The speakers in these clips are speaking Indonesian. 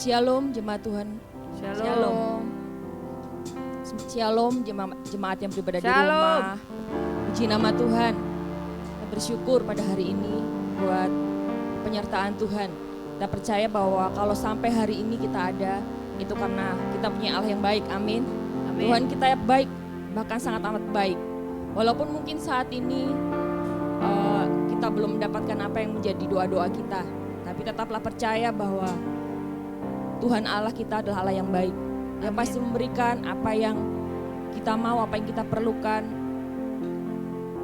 Shalom jemaat Tuhan. Shalom. Shalom jemaat yang beribadah di Shalom. rumah. Puji nama Tuhan. Kita bersyukur pada hari ini buat penyertaan Tuhan. Kita percaya bahwa kalau sampai hari ini kita ada, itu karena kita punya Allah yang baik. Amin. Amin. Tuhan kita baik, bahkan sangat amat baik. Walaupun mungkin saat ini kita belum mendapatkan apa yang menjadi doa-doa kita, tapi tetaplah percaya bahwa Tuhan Allah kita adalah Allah yang baik, yang pasti memberikan apa yang kita mau, apa yang kita perlukan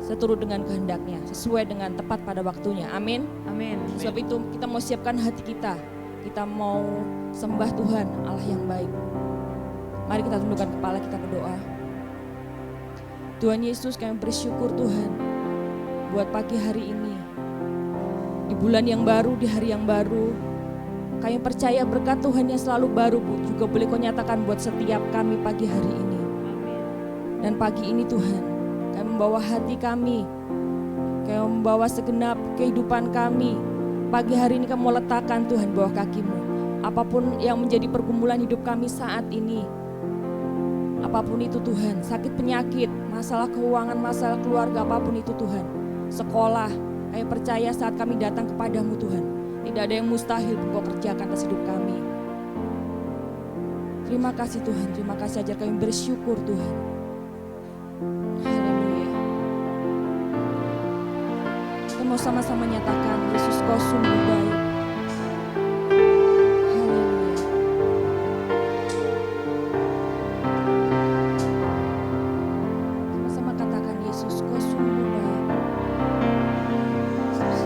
seturut dengan kehendaknya, sesuai dengan tepat pada waktunya. Amin. Amin. Sebab itu kita mau siapkan hati kita mau sembah Tuhan Allah yang baik. Mari kita tundukkan kepala, kita berdoa. Tuhan Yesus, kami bersyukur Tuhan buat pagi hari ini, di bulan yang baru, di hari yang baru. Kami percaya berkat Tuhan yang selalu baru juga boleh Kau nyatakan buat setiap kami pagi hari ini. Dan pagi ini Tuhan, kami membawa hati kami, kami membawa segenap kehidupan kami. Pagi hari ini kami mau letakkan Tuhan bawah kaki-Mu. Apapun yang menjadi pergumulan hidup kami saat ini, apapun itu Tuhan, sakit penyakit, masalah keuangan, masalah keluarga, apapun itu Tuhan, sekolah, kami percaya saat kami datang kepadamu Tuhan, tidak ada yang mustahil Engkau kerjakan atas hidup kami. Terima kasih Tuhan, terima kasih ajar kami bersyukur Tuhan. Haleluya. Kita mau sama-sama nyatakan, Yesus Kau sungguh baik. Haleluya. Sama-sama katakan, Yesus Kau sungguh baik. Yesus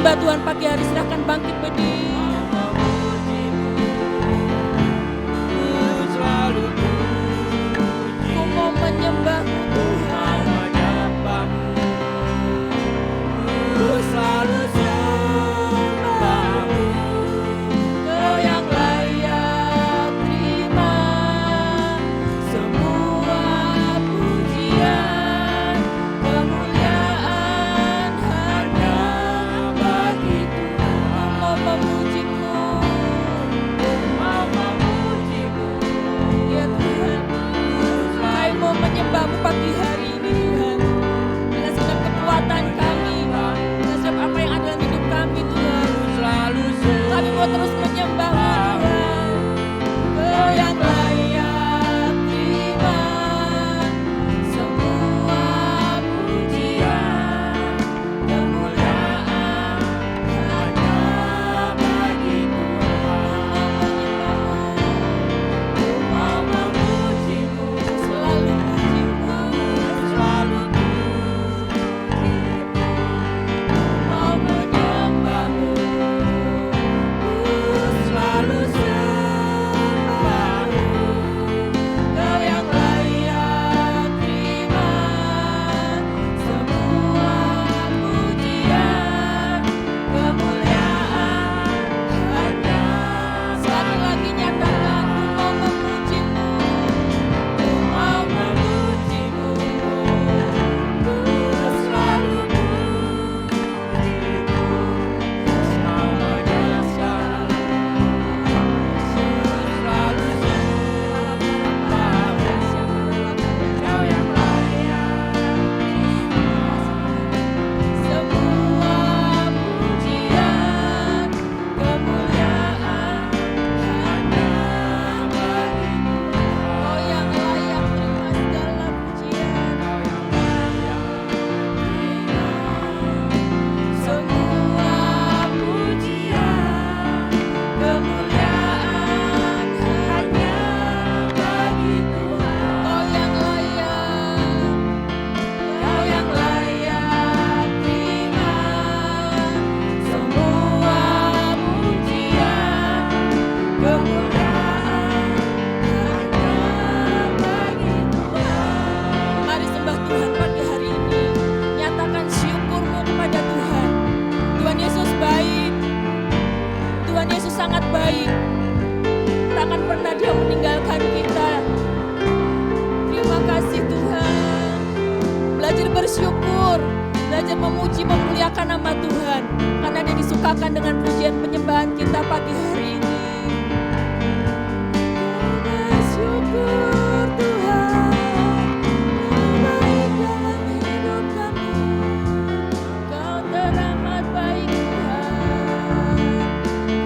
menyembah Tuhan pagi hari, silahkan bangkit berdiri. Ku mau menyembah-Mu Tuhan. Ku selalu sembah-Mu. Kau yang layak terima semua pujian, kemuliaan hanya bagi Tuhan. Ku mau memuji-Mu, mau memuji-Mu, ya Tuhan. Kami mau menyembah-Mu pagi hari ini Tuhan. Dengan segala kekuatan kami, dengan segala apa yang ada dalam hidup kami Tuhan. Kami mau terus menyembah-Mu Tuhan. Kau yang layak terima semua pujian, kemuliaan hanya bagi Tuhan. Ku mau memuji-Mu, selalu puji-Mu, selalu puji-Mu. Mau menyembah-Mu, selalu sembah-Mu. Kau yang layak terima semua pujian, kemuliaan hanya. Sekali lagi nyatakan, ku mau memuji-Mu, ku mau memuji-Mu, ku selalu puji-Mu, selamanya selalu sembah-Mu. Kau yang layak semua pujian, kemuliaan hanya bagi Kau yang layak terima segala pujian. Kau yang layak terima semua pujian, kemuliaan hanya bagi Tuhan. Kau yang layak terima semua pujian, kemuliaan hanya bagi Tuhan. Mari sembah Tuhan pagi hari ini. Nyatakan syukur-Mu kepada Tuhan. Tuhan Yesus baik. Tuhan Yesus sangat baik. Takkan pernah Dia meninggalkan kita. Terima kasih Tuhan. Belajar bersyukur, belajar memuji, memuliakan nama Tuhan. Karena Dia disukakan dengan pujian penyembahan kita pagi hari ini. Bersyukur Tuhan, Kau baik dalam hidup kami. Kau teramat baik Tuhan.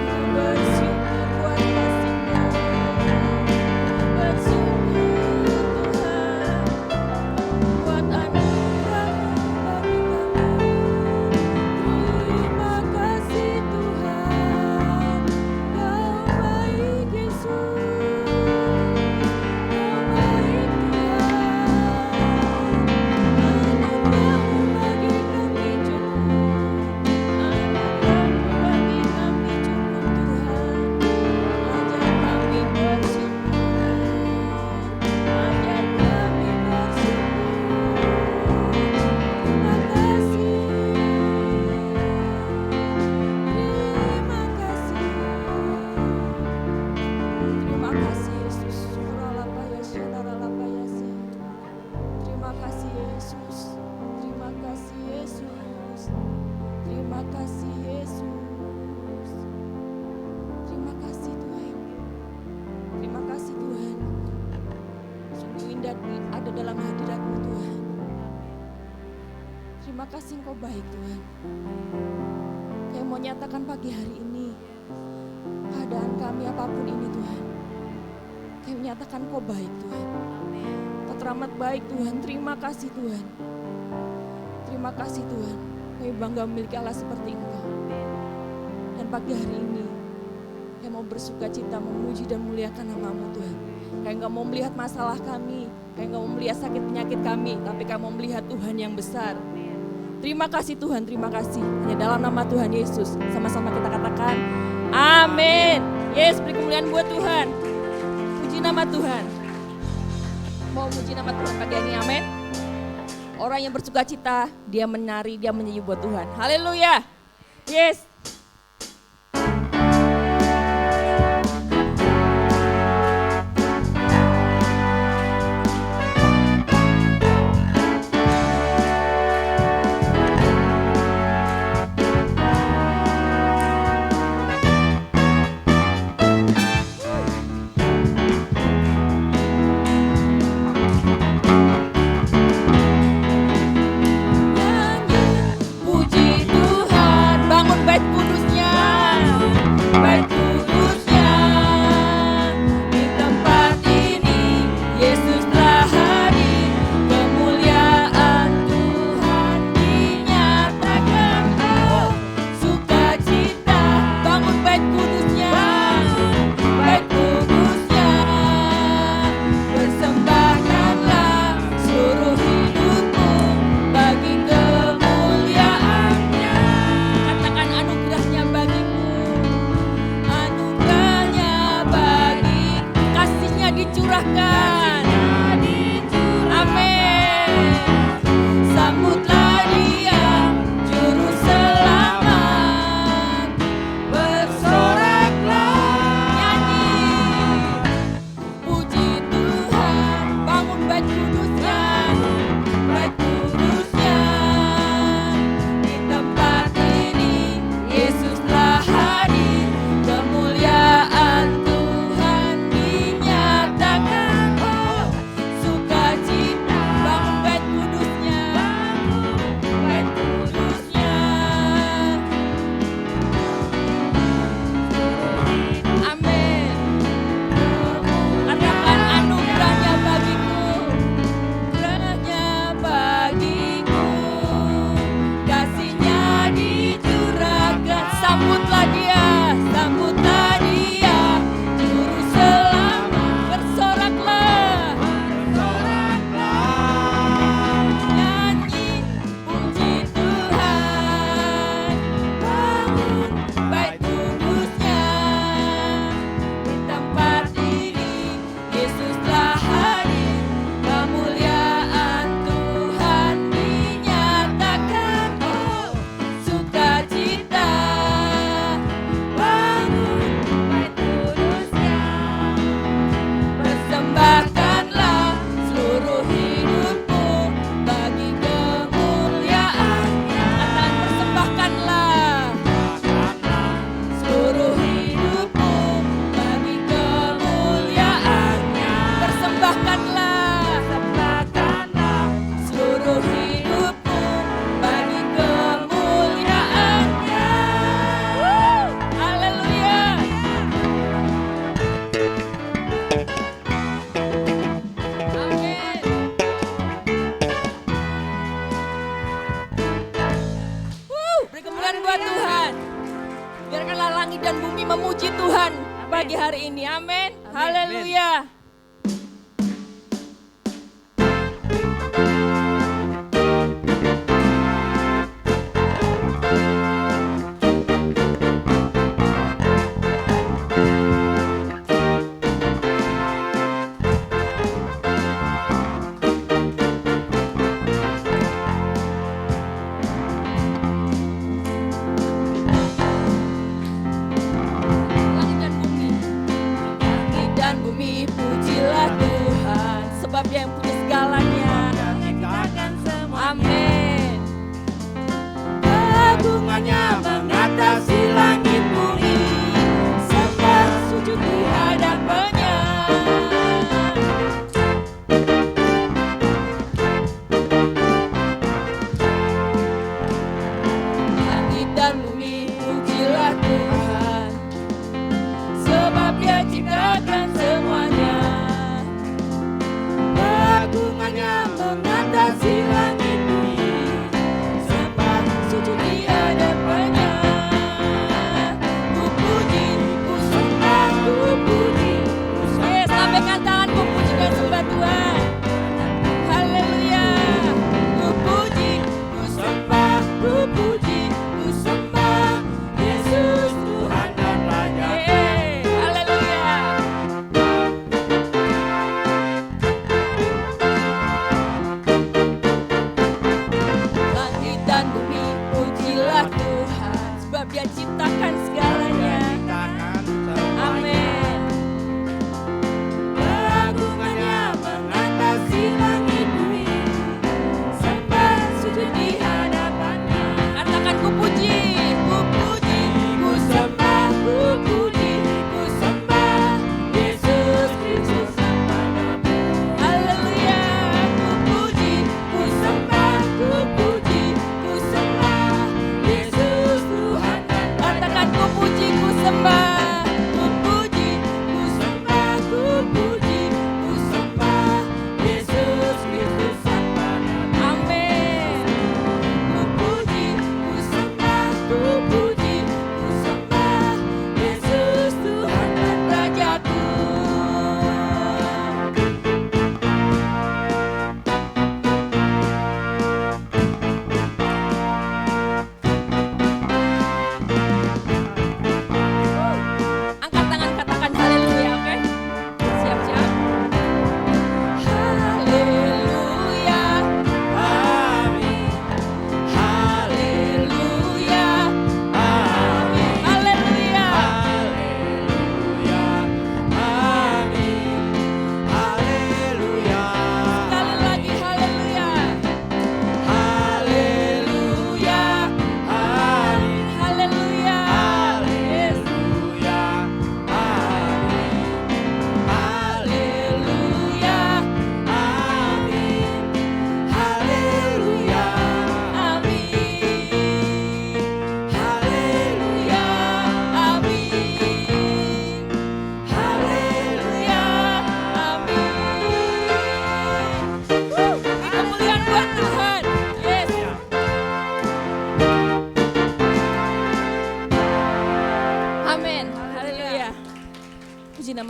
Ku bersyukur buat kasih-Mu. Bersyukur Tuhan buat anugerah-Mu bagi kami. Terima kasih Tuhan, Kau baik Yesus. Kau baik Tuhan. Anugerah-Mu bagi kami cukup. Anugerah-Mu bagi kami cukup Tuhan. Ajar kami bersyukur. Ajar kami bersyukur. Terima kasih. Terima kasih. Terima kasih Yesus. Terima kasih Yesus. Terima kasih Yesus. Terima kasih Yesus. Terima kasih Tuhan. Terima kasih Tuhan. Sungguh indah ada dalam hadirat-Mu Tuhan. Terima kasih Engkau baik Tuhan. Kami mau nyatakan pagi hari ini, keadaan kami apapun ini Tuhan, kami menyatakan Engkau baik Tuhan. Kau teramat baik Tuhan. Terima kasih Tuhan. Terima kasih Tuhan. Kami bangga memiliki Allah seperti Engkau. Dan pagi hari ini kami mau bersuka cita, memuji dan memuliakan nama-Mu Tuhan. Kami gak mau melihat masalah kami, kami gak mau melihat sakit penyakit kami, tapi kami mau melihat Tuhan yang besar. Terima kasih Tuhan, terima kasih. Hanya dalam nama Tuhan Yesus, sama-sama kita katakan, amin. Yes, beri kemuliaan buat Tuhan. Puji nama Tuhan. Mau puji nama Tuhan pagi ini, amin. Orang yang bersuka cita, dia menari, dia menyanyi buat Tuhan. Haleluya. Yes.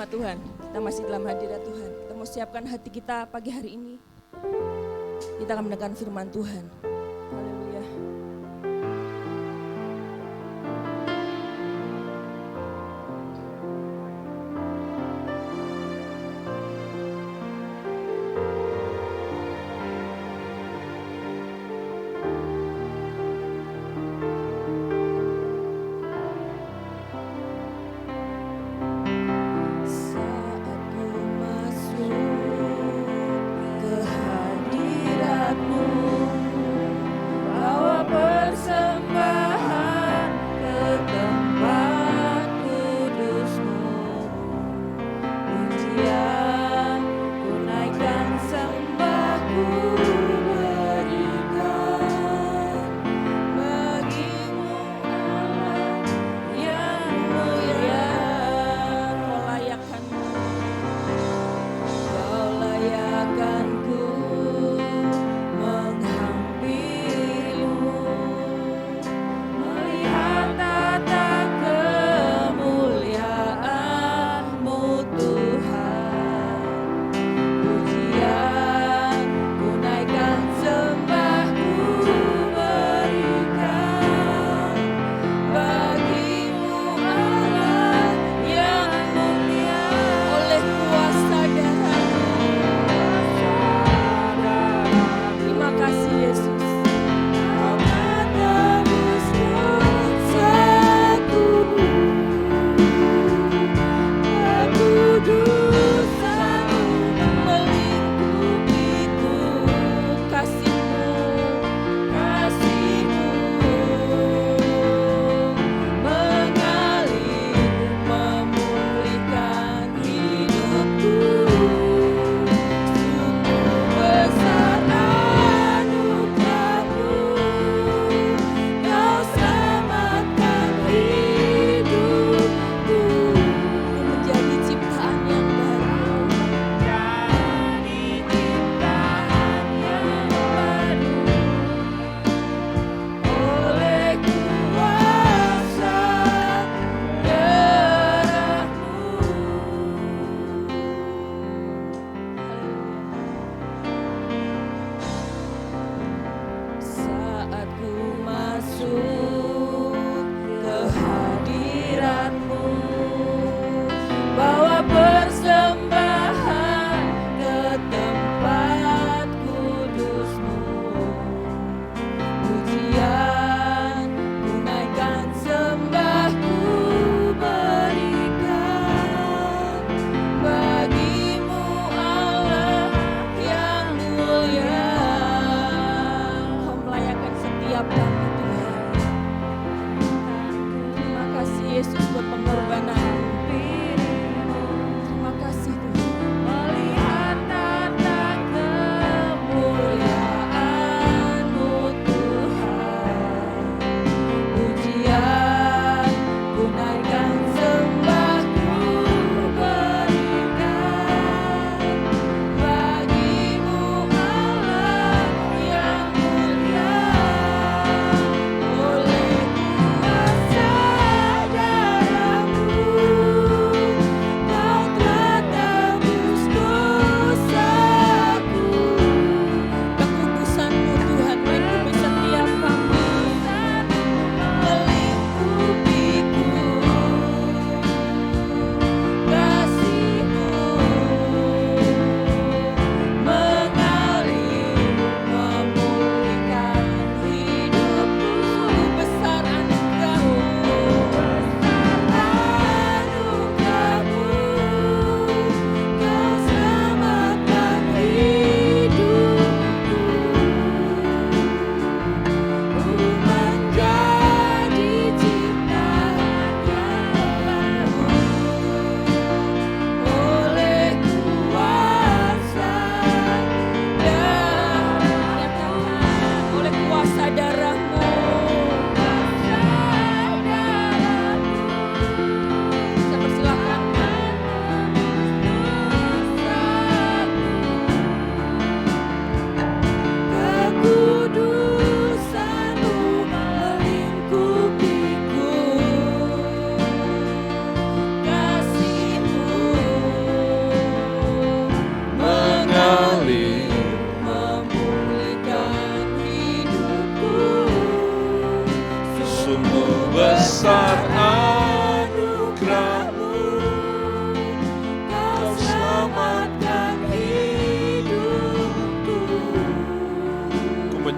nama Tuhan. Kita masih dalam hadirat Tuhan. Kita mau siapkan hati kita pagi hari ini. Kita akan mendengarkan firman Tuhan. Haleluya.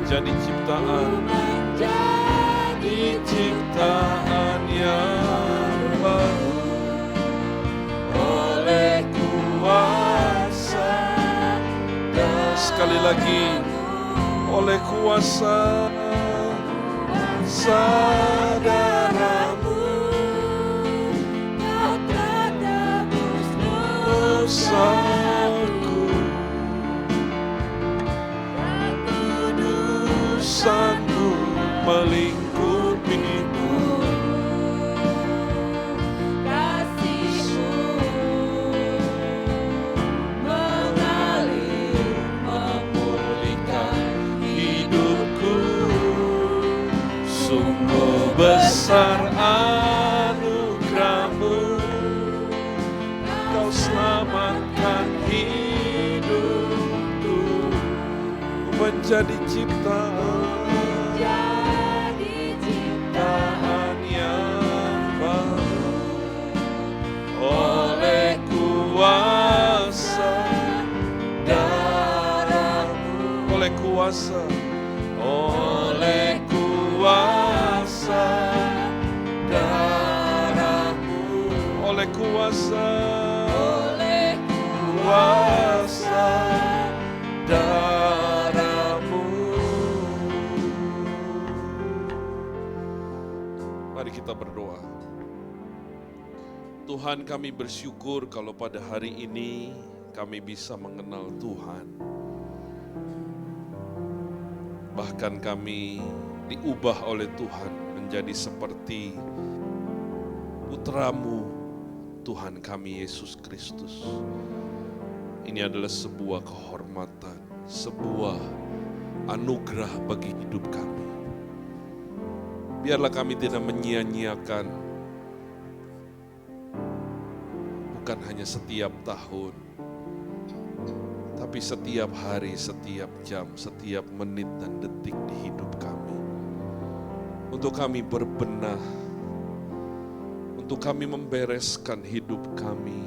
menjadi ciptaan yang baru oleh kuasa dan sekali lagi oleh kuasa darah-Mu Kau telah tebus dosaku, kekudusan-Mu melingkupiku, kasih-Mu mengalir memulihkan hidupku. Sungguh besar anugerah-Mu, Kau selamatkan hidupku menjadi ciptaan yang baru oleh kuasa darah-Mu, oleh kuasa darah-Mu, oleh kuasa darah-Mu. Mari kita berdoa. Tuhan, kami bersyukur kalau pada hari ini kami bisa mengenal Tuhan. Bahkan kami diubah oleh Tuhan menjadi seperti putra-Mu, Tuhan kami Yesus Kristus. Ini adalah sebuah kehormatan, sebuah anugerah bagi hidup kami. Biarlah kami tidak menyia-nyiakan, bukan hanya setiap tahun, tapi setiap hari, setiap jam, setiap menit dan detik di hidup kami. Untuk kami berbenah, untuk kami membereskan hidup kami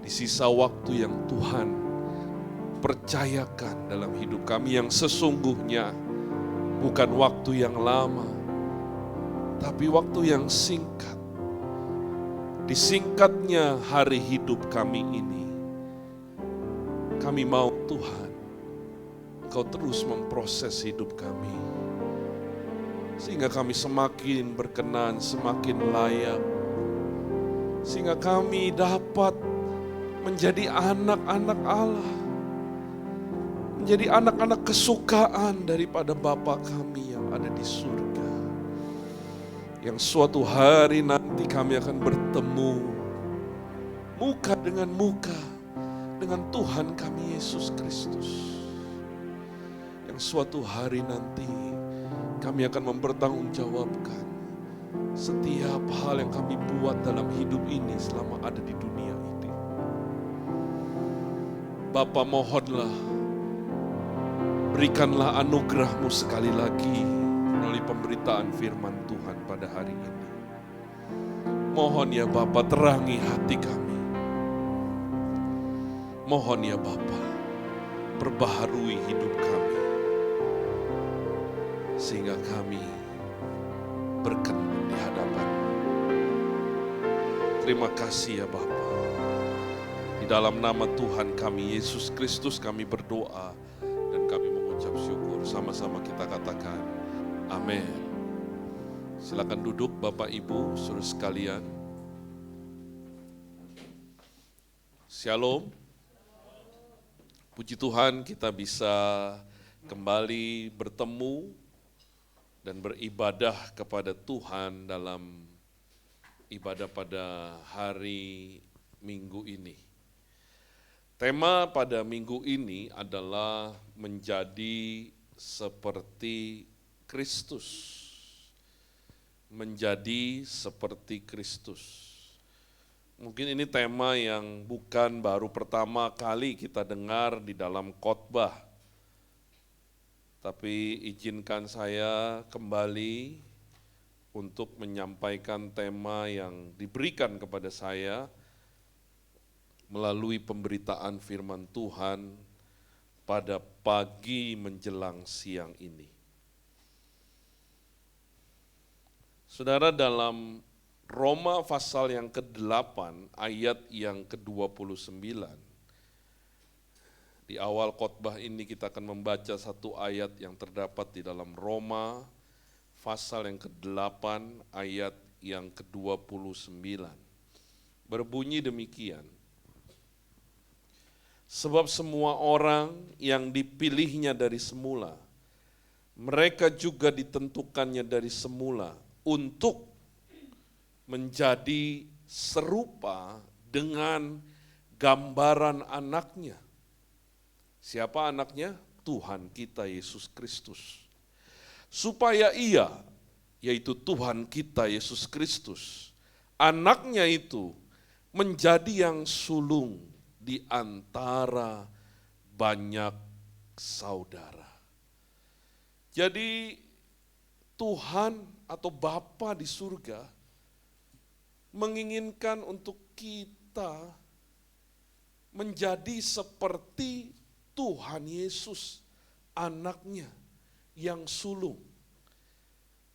di sisa waktu yang Tuhan percayakan dalam hidup kami, yang sesungguhnya bukan waktu yang lama, tapi waktu yang singkat. Di singkatnya hari hidup kami ini, kami mau Tuhan, Kau terus memproses hidup kami, sehingga kami semakin berkenan, semakin layak, sehingga kami dapat menjadi anak-anak Allah, menjadi anak-anak kesukaan daripada Bapa kami yang ada di surga, yang suatu hari nanti kami akan bertemu muka dengan muka dengan Tuhan kami Yesus Kristus, yang suatu hari nanti kami akan mempertanggungjawabkan setiap hal yang kami buat dalam hidup ini selama ada di dunia ini. Bapa, mohonlah, berikanlah anugerah-Mu sekali lagi melalui pemberitaan firman Tuhan pada hari ini. Mohon ya Bapa, terangi hati kami. Mohon ya Bapa, perbaharui hidup kami, sehingga kami berkenan di hadapan-Mu. Terima kasih ya Bapa. Di dalam nama Tuhan kami Yesus Kristus kami berdoa dan kami mengucap syukur. Sama-sama kita katakan amin. Silakan duduk Bapak Ibu saudara sekalian. Shalom. Puji Tuhan kita bisa kembali bertemu dan beribadah kepada Tuhan dalam ibadah pada hari Minggu ini. Tema pada minggu ini adalah menjadi seperti Kristus. Menjadi seperti Kristus. Mungkin ini tema yang bukan baru pertama kali kita dengar di dalam khotbah. Tapi izinkan saya kembali untuk menyampaikan tema yang diberikan kepada saya melalui pemberitaan firman Tuhan pada pagi menjelang siang ini. Saudara, dalam Roma pasal yang ke-8 ayat yang ke-29, di awal khotbah ini kita akan membaca satu ayat yang terdapat di dalam Roma pasal yang ke-8 ayat yang ke-29. Berbunyi demikian, sebab semua orang yang dipilihnya dari semula, mereka juga ditentukannya dari semula untuk menjadi serupa dengan gambaran anaknya. Siapa anaknya? Tuhan kita Yesus Kristus. Supaya ia, yaitu Tuhan kita Yesus Kristus, anaknya itu menjadi yang sulung di antara banyak saudara. Jadi Tuhan atau Bapa di surga menginginkan untuk kita menjadi seperti Tuhan Yesus, anaknya yang sulung.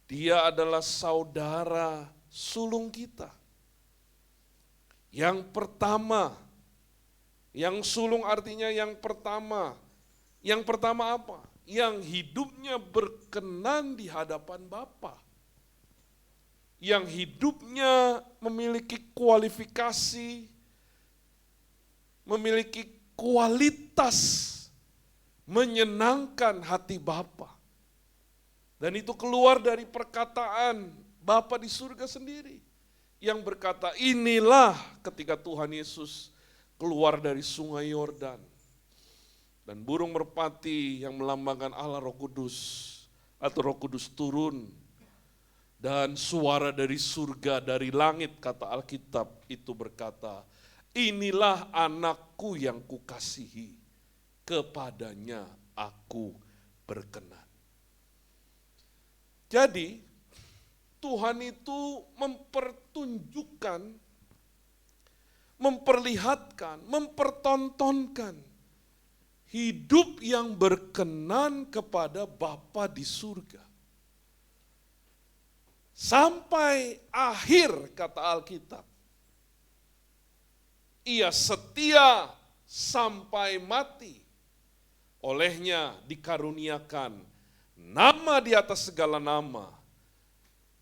Dia adalah saudara sulung kita. Yang pertama, yang sulung artinya yang pertama. Yang pertama apa? Yang hidupnya berkenan di hadapan Bapa. Yang hidupnya memiliki kualifikasi, memiliki kualitas menyenangkan hati Bapa. Dan itu keluar dari perkataan Bapa di surga sendiri yang berkata, inilah ketika Tuhan Yesus keluar dari sungai Yordan dan burung merpati yang melambangkan Allah Roh Kudus atau Roh Kudus turun dan suara dari surga, dari langit, kata Alkitab itu berkata, inilah anakku yang kukasihi, kepadanya aku berkenan. Jadi Tuhan itu mempertunjukkan, memperlihatkan, mempertontonkan hidup yang berkenan kepada Bapa di surga. Sampai akhir, kata Alkitab, ia setia sampai mati. Olehnya dikaruniakan nama di atas segala nama,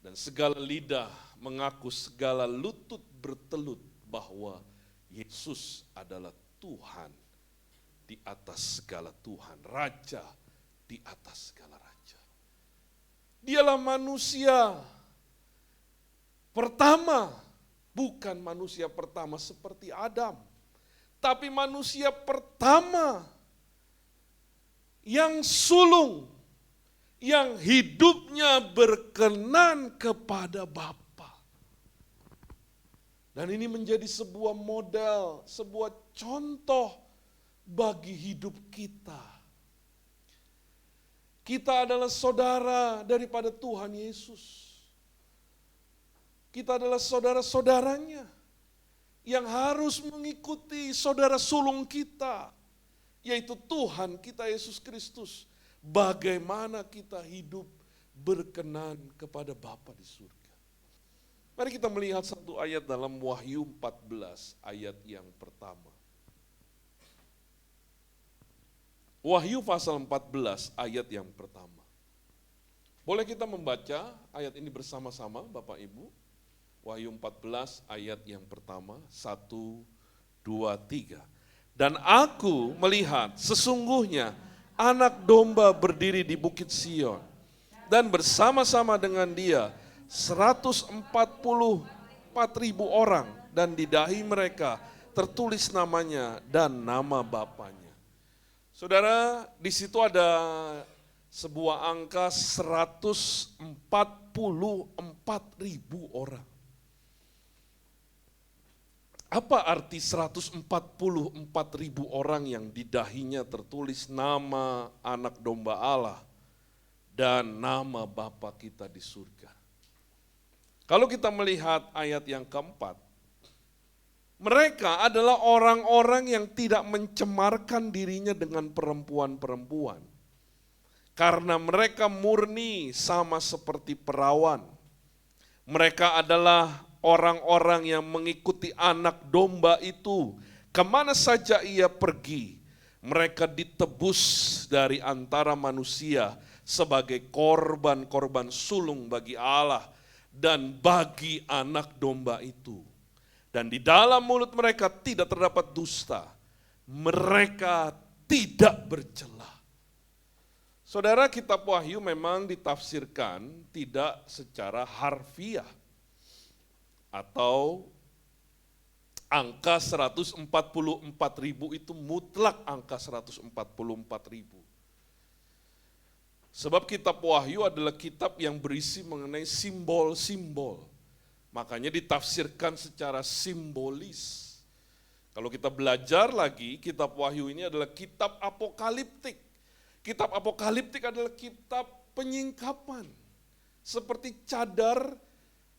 dan segala lidah mengaku, segala lutut bertelut bahwa Yesus adalah Tuhan di atas segala Tuhan, Raja di atas segala Raja. Dialah manusia pertama, bukan manusia pertama seperti Adam, tapi manusia pertama yang sulung, yang hidupnya berkenan kepada Bapa. Dan ini menjadi sebuah model, sebuah contoh bagi hidup kita. Kita adalah saudara daripada Tuhan Yesus. Kita adalah saudara-saudaranya yang harus mengikuti saudara sulung kita, yaitu Tuhan kita Yesus Kristus. Bagaimana kita hidup berkenan kepada Bapa di surga. Mari kita melihat satu ayat dalam Wahyu 14 ayat yang pertama. Wahyu pasal 14 ayat yang pertama. Boleh kita membaca ayat ini bersama-sama Bapak Ibu? Wahyu 14 ayat yang pertama, 1, 2, 3. Dan aku melihat sesungguhnya anak domba berdiri di bukit Sion, dan bersama-sama dengan dia 144.000 orang, dan di dahi mereka tertulis namanya dan nama Bapanya. Saudara, di situ ada sebuah angka 144.000 orang. Apa arti 144.000 orang yang di dahinya tertulis nama anak domba Allah dan nama Bapa kita di surga? Kalau kita melihat ayat yang keempat, Mereka adalah orang-orang yang tidak mencemarkan dirinya dengan perempuan-perempuan. Karena mereka murni sama seperti perawan. Mereka adalah orang-orang yang mengikuti anak domba itu. Kemana saja ia pergi, mereka ditebus dari antara manusia sebagai korban-korban sulung bagi Allah dan bagi anak domba itu. Dan di dalam mulut mereka tidak terdapat dusta. Mereka tidak bercela. Saudara, kitab Wahyu memang ditafsirkan tidak secara harfiah. Atau angka 144.000 itu mutlak angka 144.000. Sebab kitab Wahyu adalah kitab yang berisi mengenai simbol-simbol. Makanya ditafsirkan secara simbolis. Kalau kita belajar lagi, kitab Wahyu ini adalah kitab apokaliptik. Kitab apokaliptik adalah kitab penyingkapan. Seperti cadar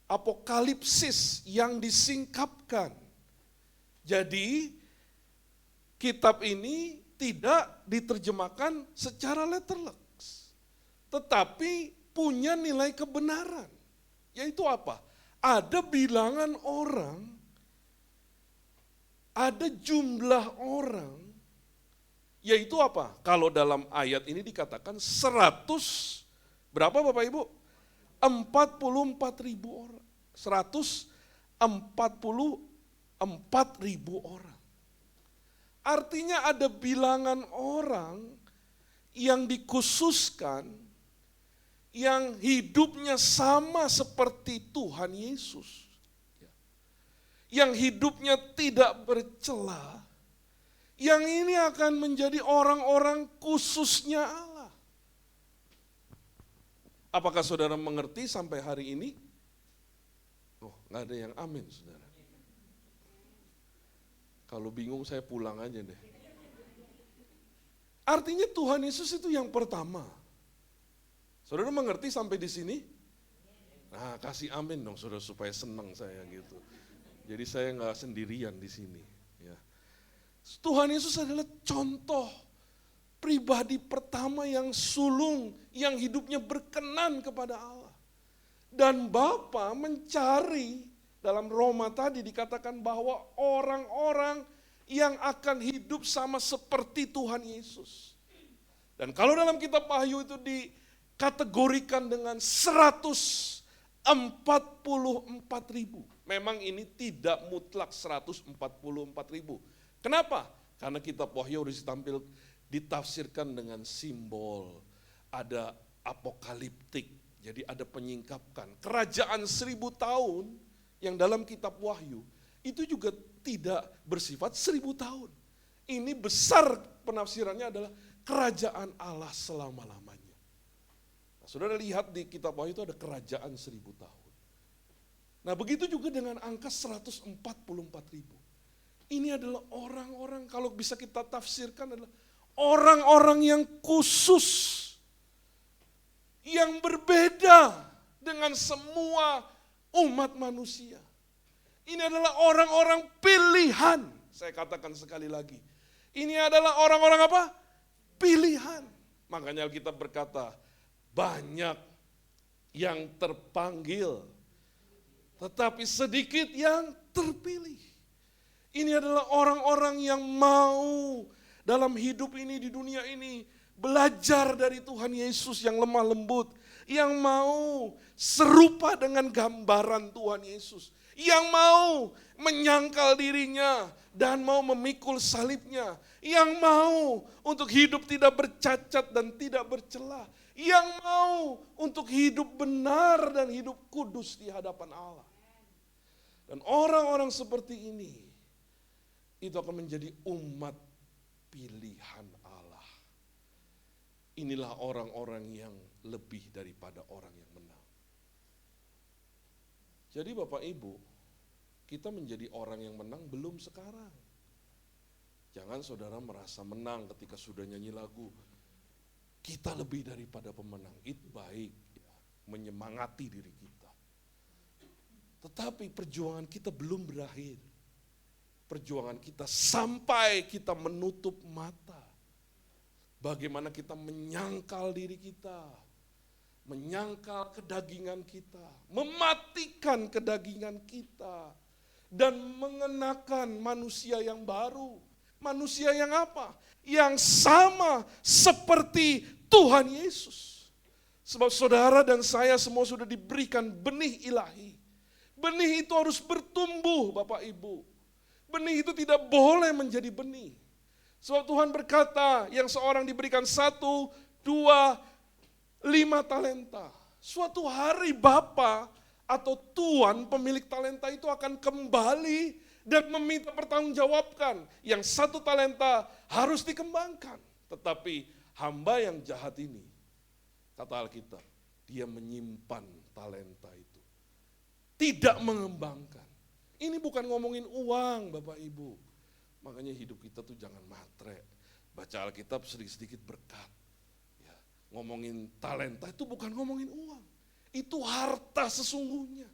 apokalipsis yang disingkapkan. Jadi kitab ini tidak diterjemahkan secara letterlek. Tetapi punya nilai kebenaran. Yaitu apa? Ada bilangan orang, ada jumlah orang, yaitu apa? Kalau dalam ayat ini dikatakan 100, berapa Bapak Ibu? 44.000 orang. 144.000 orang. Artinya ada bilangan orang yang dikhususkan, yang hidupnya sama seperti Tuhan Yesus. Yang hidupnya tidak bercela. Yang ini akan menjadi orang-orang khususnya Allah. Apakah saudara mengerti sampai hari ini? Oh, gak ada yang amin, saudara. Kalau bingung saya pulang aja deh. Artinya Tuhan Yesus itu yang pertama. Saudara mengerti sampai di sini? Nah, kasih amin dong saudara supaya senang saya gitu. Jadi saya nggak sendirian di sini. Ya. Tuhan Yesus adalah contoh pribadi pertama yang sulung, yang hidupnya berkenan kepada Allah. Dan Bapa mencari, dalam Roma tadi dikatakan bahwa orang-orang yang akan hidup sama seperti Tuhan Yesus. Dan kalau dalam kitab Wahyu itu dikategorikan dengan 144.000. Memang ini tidak mutlak 144.000. Kenapa? Karena kitab Wahyu harus ditafsirkan dengan simbol. Ada apokaliptik, jadi ada penyingkapkan. Kerajaan 1000 tahun yang dalam kitab Wahyu itu juga tidak bersifat 1000 tahun. Ini besar penafsirannya adalah kerajaan Allah selama-lamanya. Nah, saudara lihat di kitab Wahyu itu ada kerajaan 1000 tahun. Nah begitu juga dengan angka 144.000. Ini adalah orang-orang, kalau bisa kita tafsirkan adalah orang-orang yang khusus. Yang berbeda dengan semua umat manusia. Ini adalah orang-orang pilihan. Saya katakan sekali lagi. Ini adalah orang-orang apa? Pilihan. Makanya Alkitab berkata, banyak yang terpanggil, tetapi sedikit yang terpilih. Ini adalah orang-orang yang mau dalam hidup ini, di dunia ini, belajar dari Tuhan Yesus yang lemah lembut, yang mau serupa dengan gambaran Tuhan Yesus, yang mau menyangkal dirinya dan mau memikul salibnya, yang mau untuk hidup tidak bercacat dan tidak bercela, yang mau untuk hidup benar dan hidup kudus di hadapan Allah. Dan orang-orang seperti ini, itu akan menjadi umat pilihan Allah. Inilah orang-orang yang lebih daripada orang yang menang. Jadi Bapak Ibu, kita menjadi orang yang menang belum sekarang. Jangan saudara merasa menang ketika sudah nyanyi lagu. Kita lebih daripada pemenang, itu baik, ya, menyemangati diri kita. Tetapi perjuangan kita belum berakhir. perjuangan kita sampai kita menutup mata. Bagaimana kita menyangkal diri kita, menyangkal kedagingan kita, mematikan kedagingan kita, dan mengenakan manusia yang baru. Manusia yang apa? Yang sama seperti Tuhan Yesus. Sebab saudara dan saya semua sudah diberikan benih ilahi. Benih itu harus bertumbuh, Bapak Ibu. Benih itu tidak boleh menjadi benih. Sebab Tuhan berkata, yang seorang diberikan 1, 2, 5 talenta. Suatu hari Bapa atau Tuan pemilik talenta itu akan kembali dan meminta pertanggungjawabkan. Yang 1 talenta harus dikembangkan. Tetapi hamba yang jahat ini, kata Alkitab, dia menyimpan talenta itu. Tidak mengembangkan. Ini bukan ngomongin uang, Bapak Ibu. Makanya hidup kita tuh jangan matre. Baca Alkitab sedikit-sedikit berkat. Ya, ngomongin talenta itu bukan ngomongin uang. Itu harta sesungguhnya.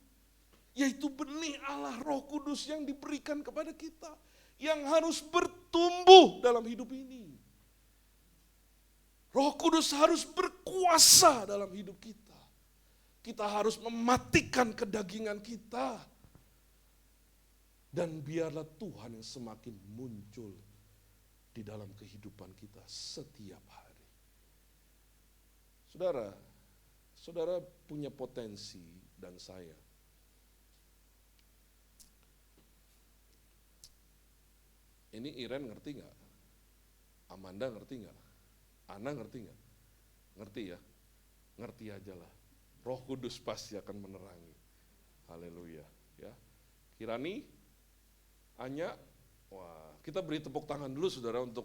Yaitu benih Allah Roh Kudus yang diberikan kepada kita. Yang harus bertumbuh dalam hidup ini. Roh Kudus harus berkuasa dalam hidup kita. Kita harus mematikan kedagingan kita. Dan biarlah Tuhan yang semakin muncul di dalam kehidupan kita setiap hari. Saudara punya potensi dan saya. Ini Iren ngerti nggak? Amanda ngerti nggak? Ana ngerti nggak? Ngerti ya? Ngerti aja lah. Roh Kudus pasti akan menerangi. Haleluya. Ya. Kirani, Anya, wah, kita beri tepuk tangan dulu saudara untuk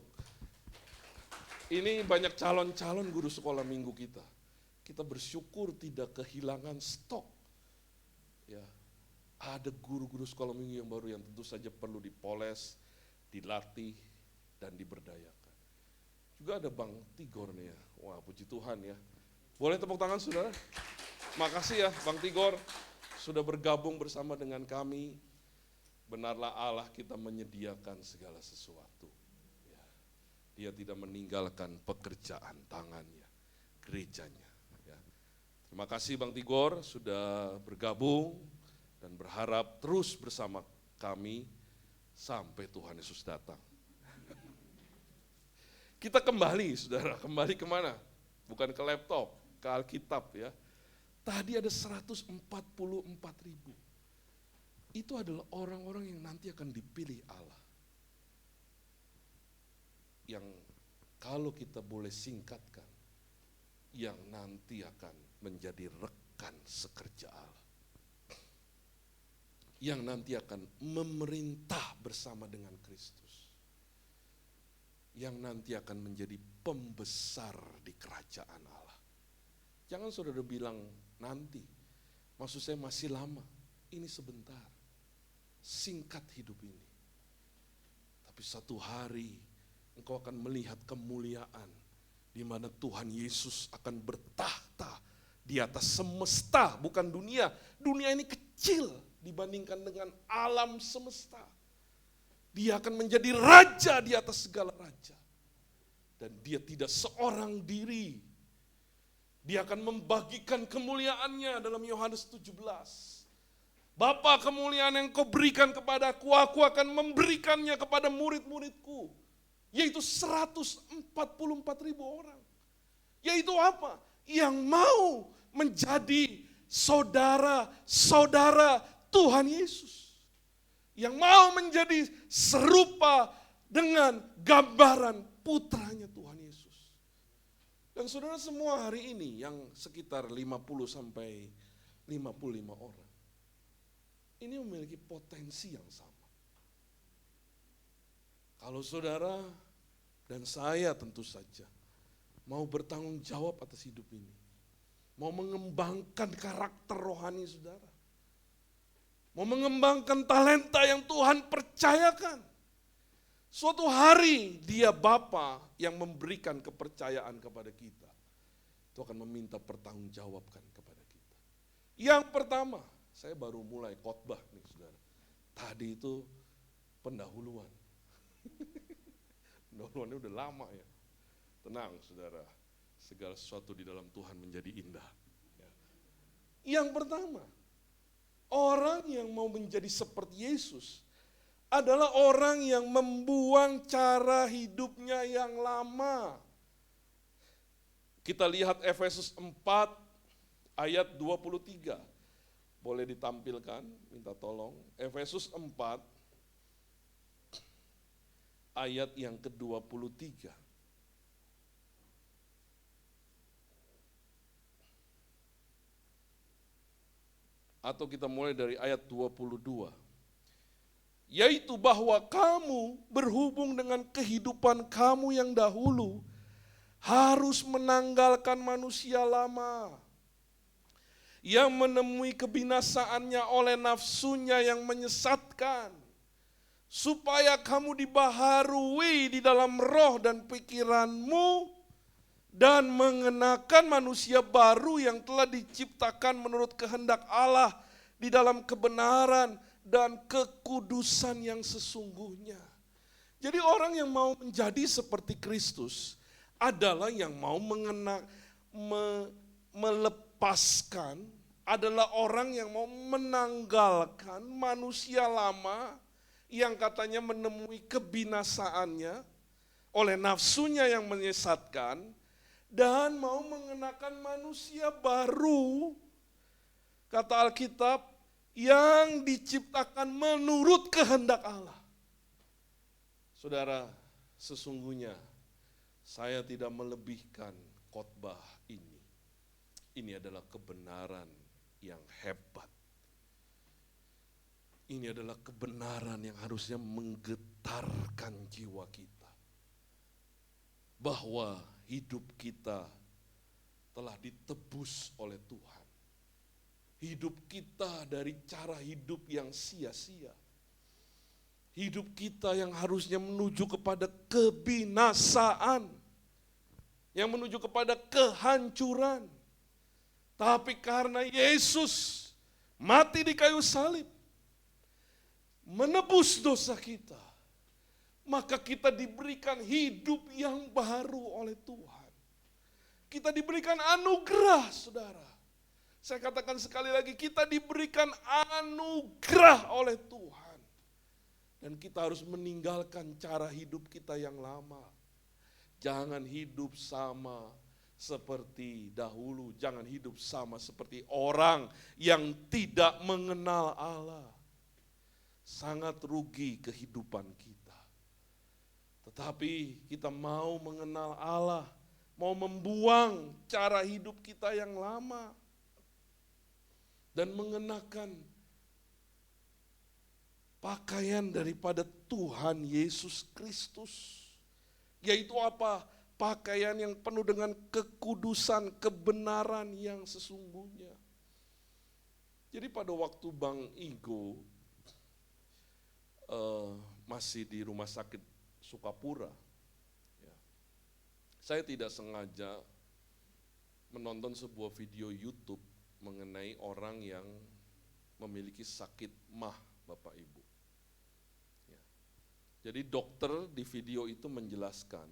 ini banyak calon-calon guru sekolah minggu kita. Kita bersyukur tidak kehilangan stok. Ya, ada guru-guru sekolah minggu yang baru yang tentu saja perlu dipoles, dilatih, dan diberdayakan. Juga ada Bang Tigor nih ya, wah puji Tuhan ya. Boleh tepuk tangan saudara? Makasih ya Bang Tigor sudah bergabung bersama dengan kami. Benarlah Allah kita menyediakan segala sesuatu. Ya. Dia tidak meninggalkan pekerjaan tangannya, gerejanya. Ya. Terima kasih Bang Tigor sudah bergabung dan berharap terus bersama kami sampai Tuhan Yesus datang. Kita kembali saudara, kembali kemana? Bukan ke laptop, ke Alkitab ya. Tadi ada 144.000. Itu adalah orang-orang yang nanti akan dipilih Allah. Yang kalau kita boleh singkatkan, yang nanti akan menjadi rekan sekerja Allah. Yang nanti akan memerintah bersama dengan Kristus. Yang nanti akan menjadi pembesar di kerajaan Allah. Jangan saudara bilang nanti, maksud saya masih lama, ini sebentar. Singkat hidup ini. Tapi satu hari engkau akan melihat kemuliaan di mana Tuhan Yesus akan bertahta di atas semesta, bukan dunia. Dunia ini kecil dibandingkan dengan alam semesta. Dia akan menjadi raja di atas segala raja. Dan dia tidak seorang diri. Dia akan membagikan kemuliaannya dalam Yohanes 17. Bapa, kemuliaan yang kau berikan kepadaku, aku akan memberikannya kepada murid-muridku. Yaitu 144.000 orang. Yaitu apa? Yang mau menjadi saudara-saudara Tuhan Yesus. Yang mau menjadi serupa dengan gambaran putranya Tuhan Yesus. Dan saudara semua hari ini yang sekitar 50 sampai 55 orang. Ini memiliki potensi yang sama. Kalau saudara dan saya tentu saja mau bertanggung jawab atas hidup ini. Mau mengembangkan karakter rohani saudara. Mau mengembangkan talenta yang Tuhan percayakan. Suatu hari dia Bapa yang memberikan kepercayaan kepada kita. Itu akan meminta pertanggungjawabkan kepada kita. Yang pertama, saya baru mulai khotbah nih saudara. Tadi itu pendahuluan. Pendahuluannya udah lama ya. Tenang saudara, segala sesuatu di dalam Tuhan menjadi indah. Ya. Yang pertama, orang yang mau menjadi seperti Yesus adalah orang yang membuang cara hidupnya yang lama. Kita lihat Efesus 4 ayat 23. Boleh ditampilkan, minta tolong. Efesus 4 ayat yang ke-23. Atau kita mulai dari ayat 22. Yaitu bahwa kamu berhubung dengan kehidupan kamu yang dahulu harus menanggalkan manusia lama yang menemui kebinasaannya oleh nafsunya yang menyesatkan, supaya kamu dibaharui di dalam roh dan pikiranmu dan mengenakan manusia baru yang telah diciptakan menurut kehendak Allah di dalam kebenaran dan kekudusan yang sesungguhnya. Jadi orang yang mau menjadi seperti Kristus adalah yang mau melepaskan, adalah orang yang mau menanggalkan manusia lama yang katanya menemui kebinasaannya oleh nafsunya yang menyesatkan, dan mau mengenakan manusia baru, kata Alkitab, yang diciptakan menurut kehendak Allah. Saudara, sesungguhnya saya tidak melebihkan khotbah ini. Ini adalah kebenaran yang hebat. Ini adalah kebenaran yang harusnya menggetarkan jiwa kita. Bahwa hidup kita telah ditebus oleh Tuhan. Hidup kita dari cara hidup yang sia-sia. Hidup kita yang harusnya menuju kepada kebinasaan. Yang menuju kepada kehancuran. Tapi karena Yesus mati di kayu salib, menebus dosa kita, maka kita diberikan hidup yang baru oleh Tuhan. Kita diberikan anugerah, saudara. Saya katakan sekali lagi, kita diberikan anugerah oleh Tuhan. Dan kita harus meninggalkan cara hidup kita yang lama. Jangan hidup sama seperti dahulu. Jangan hidup sama seperti orang yang tidak mengenal Allah. Sangat rugi kehidupan kita. Tetapi kita mau mengenal Allah, mau membuang cara hidup kita yang lama, dan mengenakan pakaian daripada Tuhan Yesus Kristus. Yaitu apa? Pakaian yang penuh dengan kekudusan, kebenaran yang sesungguhnya. Jadi pada waktu Bang Igo masih di rumah sakit Sukapura, ya, saya tidak sengaja menonton sebuah video YouTube mengenai orang yang memiliki sakit MAH, Bapak Ibu. Ya. Jadi dokter di video itu menjelaskan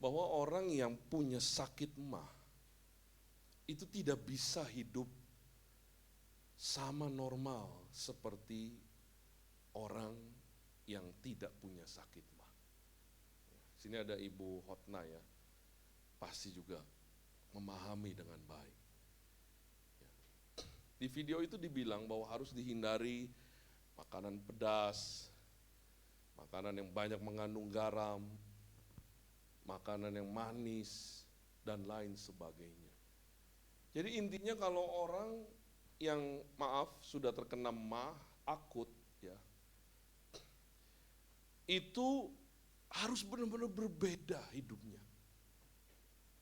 bahwa orang yang punya sakit MAH itu tidak bisa hidup sama normal seperti orang yang tidak punya sakit MAH. Sini ada Ibu Hotna ya, pasti juga memahami dengan baik. Ya. Di video itu dibilang bahwa harus dihindari makanan pedas, makanan yang banyak mengandung garam, makanan yang manis, dan lain sebagainya. Jadi intinya kalau orang yang sudah terkena MAH akut, ya, itu harus benar-benar berbeda hidupnya.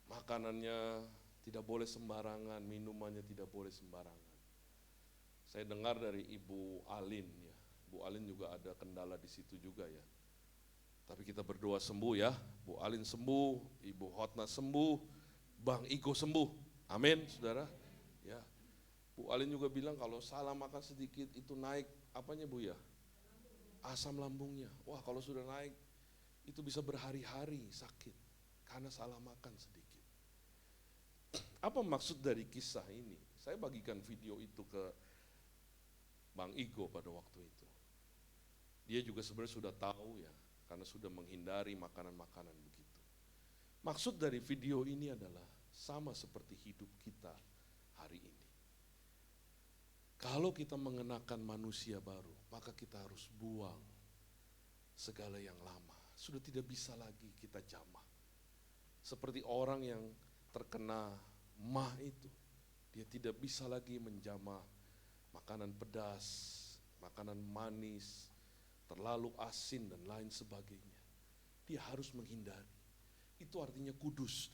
Makanannya tidak boleh sembarangan, minumannya tidak boleh sembarangan. Saya dengar dari Ibu Alin, ya, Bu Alin juga ada kendala di situ juga ya. Tapi kita berdoa sembuh ya, Bu Alin sembuh, Ibu Hotna sembuh, Bang Igo sembuh. Amin, saudara. Ya, Bu Alin juga bilang kalau salah makan sedikit itu naik apanya Bu ya? asam lambungnya. Wah, kalau sudah naik itu bisa berhari-hari sakit karena salah makan sedikit. Apa maksud dari kisah ini? Saya bagikan video itu ke Bang Igo pada waktu itu. Dia juga sebenarnya sudah tahu ya, karena sudah menghindari makanan-makanan begitu. Maksud dari video ini adalah sama seperti hidup kita hari ini. Kalau kita mengenakan manusia baru, maka kita harus buang segala yang lama. Sudah tidak bisa lagi kita jamah. Seperti orang yang terkena mah itu, dia tidak bisa lagi menjamah makanan pedas, makanan manis, terlalu asin dan lain sebagainya. Dia harus menghindari. Itu artinya kudus.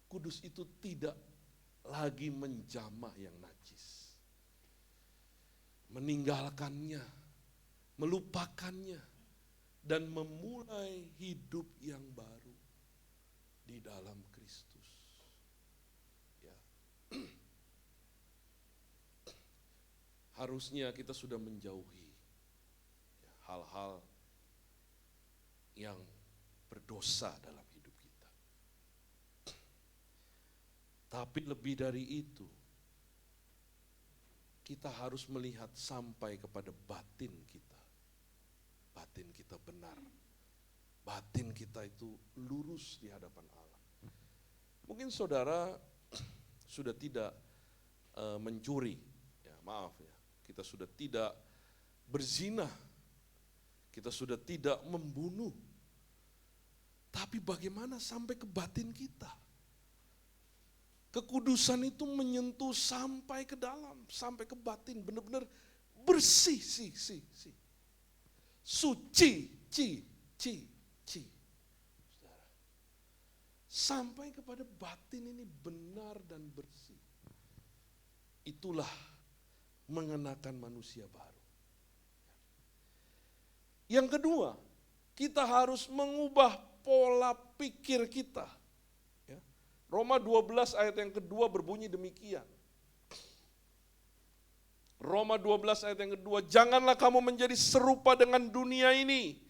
Kudus itu tidak lagi menjamah yang najis. Meninggalkannya, melupakannya, dan memulai hidup yang baru di dalam Kristus. Ya. Harusnya kita sudah menjauhi hal-hal yang berdosa dalam hidup kita. Tapi lebih dari itu, kita harus melihat sampai kepada batin kita. Batin kita benar. Batin kita itu lurus di hadapan Allah. Mungkin saudara sudah tidak mencuri, ya maaf ya. Kita sudah tidak berzina. Kita sudah tidak membunuh. Tapi bagaimana sampai ke batin kita? Kekudusan itu menyentuh sampai ke dalam, sampai ke batin, benar-benar bersih, suci, ci. Sampai kepada batin ini benar dan bersih. Itulah mengenakan manusia baru. Yang kedua, kita harus mengubah pola pikir kita. Roma 12 ayat yang kedua berbunyi demikian. Roma 12 ayat yang kedua, janganlah kamu menjadi serupa dengan dunia ini,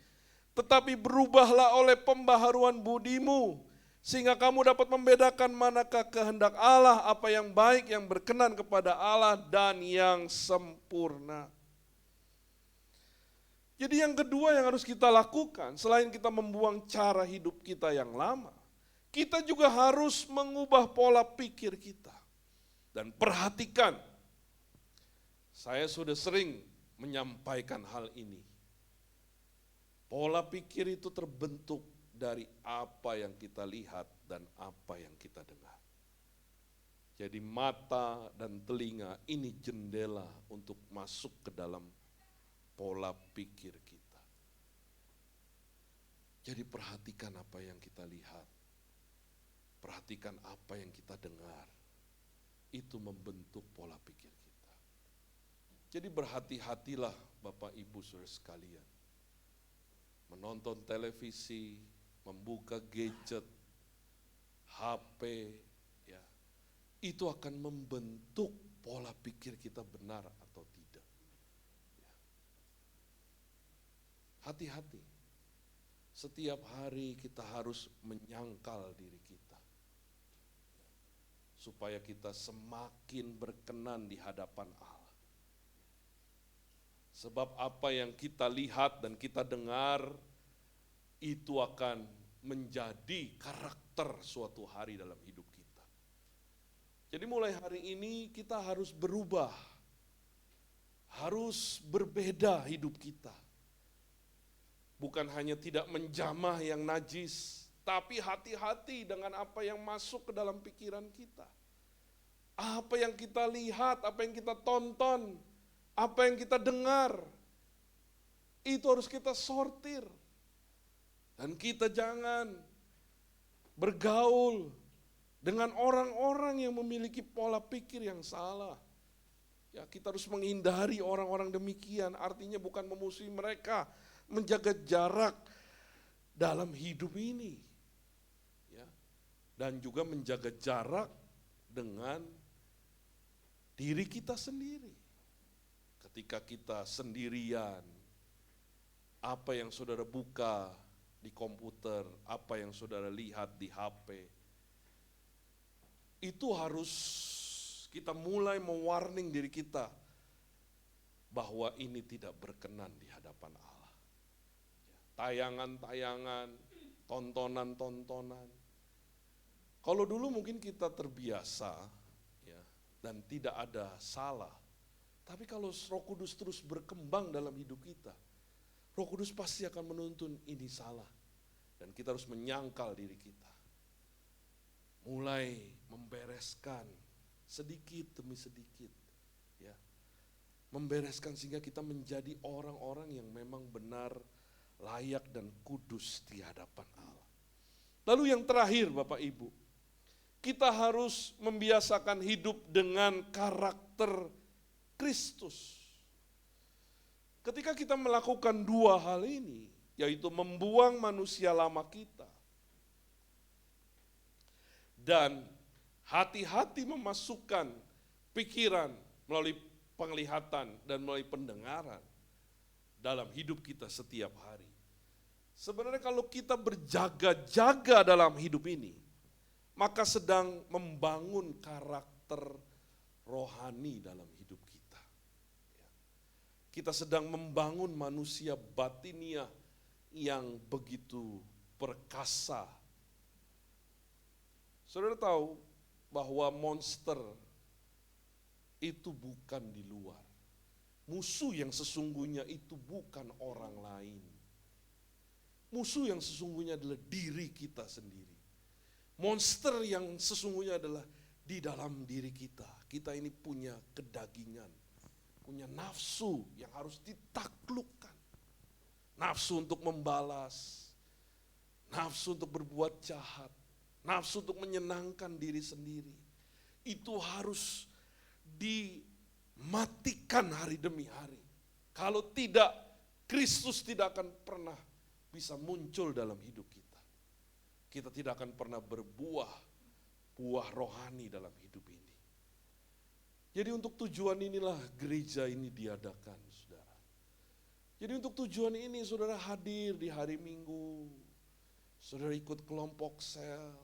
tetapi berubahlah oleh pembaharuan budimu, sehingga kamu dapat membedakan manakah kehendak Allah, apa yang baik, yang berkenan kepada Allah, dan yang sempurna. Jadi yang kedua yang harus kita lakukan, selain kita membuang cara hidup kita yang lama, kita juga harus mengubah pola pikir kita. Dan perhatikan, saya sudah sering menyampaikan hal ini. Pola pikir itu terbentuk dari apa yang kita lihat dan apa yang kita dengar. Jadi mata dan telinga ini jendela untuk masuk ke dalam pola pikir kita. Jadi perhatikan apa yang kita lihat. Perhatikan apa yang kita dengar, itu membentuk pola pikir kita. Jadi berhati-hatilah Bapak Ibu Saudara sekalian. Menonton televisi, membuka gadget, HP, ya, itu akan membentuk pola pikir kita benar atau tidak. Ya. Hati-hati, setiap hari kita harus menyangkal diri kita. Supaya kita semakin berkenan di hadapan Allah. Sebab apa yang kita lihat dan kita dengar, itu akan menjadi karakter suatu hari dalam hidup kita. Jadi mulai hari ini kita harus berubah, harus berbeda hidup kita. Bukan hanya tidak menjamah yang najis, tapi hati-hati dengan apa yang masuk ke dalam pikiran kita. Apa yang kita lihat, apa yang kita tonton, apa yang kita dengar, itu harus kita sortir. Dan kita jangan bergaul dengan orang-orang yang memiliki pola pikir yang salah. Ya, kita harus menghindari orang-orang demikian, artinya bukan memusuhi mereka, menjaga jarak dalam hidup ini. Dan juga menjaga jarak dengan diri kita sendiri. Ketika kita sendirian, apa yang saudara buka di komputer, apa yang saudara lihat di HP, itu harus kita mulai mewarning diri kita bahwa ini tidak berkenan di hadapan Allah. Tayangan-tayangan, tontonan-tontonan. Kalau dulu mungkin kita terbiasa ya, dan tidak ada salah. Tapi kalau Roh Kudus terus berkembang dalam hidup kita, Roh Kudus pasti akan menuntun ini salah. Dan kita harus menyangkal diri kita. Mulai membereskan sedikit demi sedikit. Ya. Membereskan sehingga kita menjadi orang-orang yang memang benar, layak dan kudus di hadapan Allah. Lalu yang terakhir Bapak Ibu, kita harus membiasakan hidup dengan karakter Kristus. Ketika kita melakukan dua hal ini, yaitu membuang manusia lama kita dan hati-hati memasukkan pikiran melalui penglihatan dan melalui pendengaran dalam hidup kita setiap hari. Sebenarnya kalau kita berjaga-jaga dalam hidup ini, maka sedang membangun karakter rohani dalam hidup kita. Kita sedang membangun manusia batiniah yang begitu perkasa. Saudara tahu bahwa monster itu bukan di luar. Musuh yang sesungguhnya itu bukan orang lain. Musuh yang sesungguhnya adalah diri kita sendiri. Monster yang sesungguhnya adalah di dalam diri kita. Kita ini punya kedagingan, punya nafsu yang harus ditaklukkan. Nafsu untuk membalas, nafsu untuk berbuat jahat, nafsu untuk menyenangkan diri sendiri. Itu harus dimatikan hari demi hari. Kalau tidak, Kristus tidak akan pernah bisa muncul dalam hidup kita. Kita tidak akan pernah berbuah buah rohani dalam hidup ini. Jadi untuk tujuan inilah gereja ini diadakan, saudara. Jadi untuk tujuan ini saudara hadir di hari Minggu, saudara ikut kelompok sel,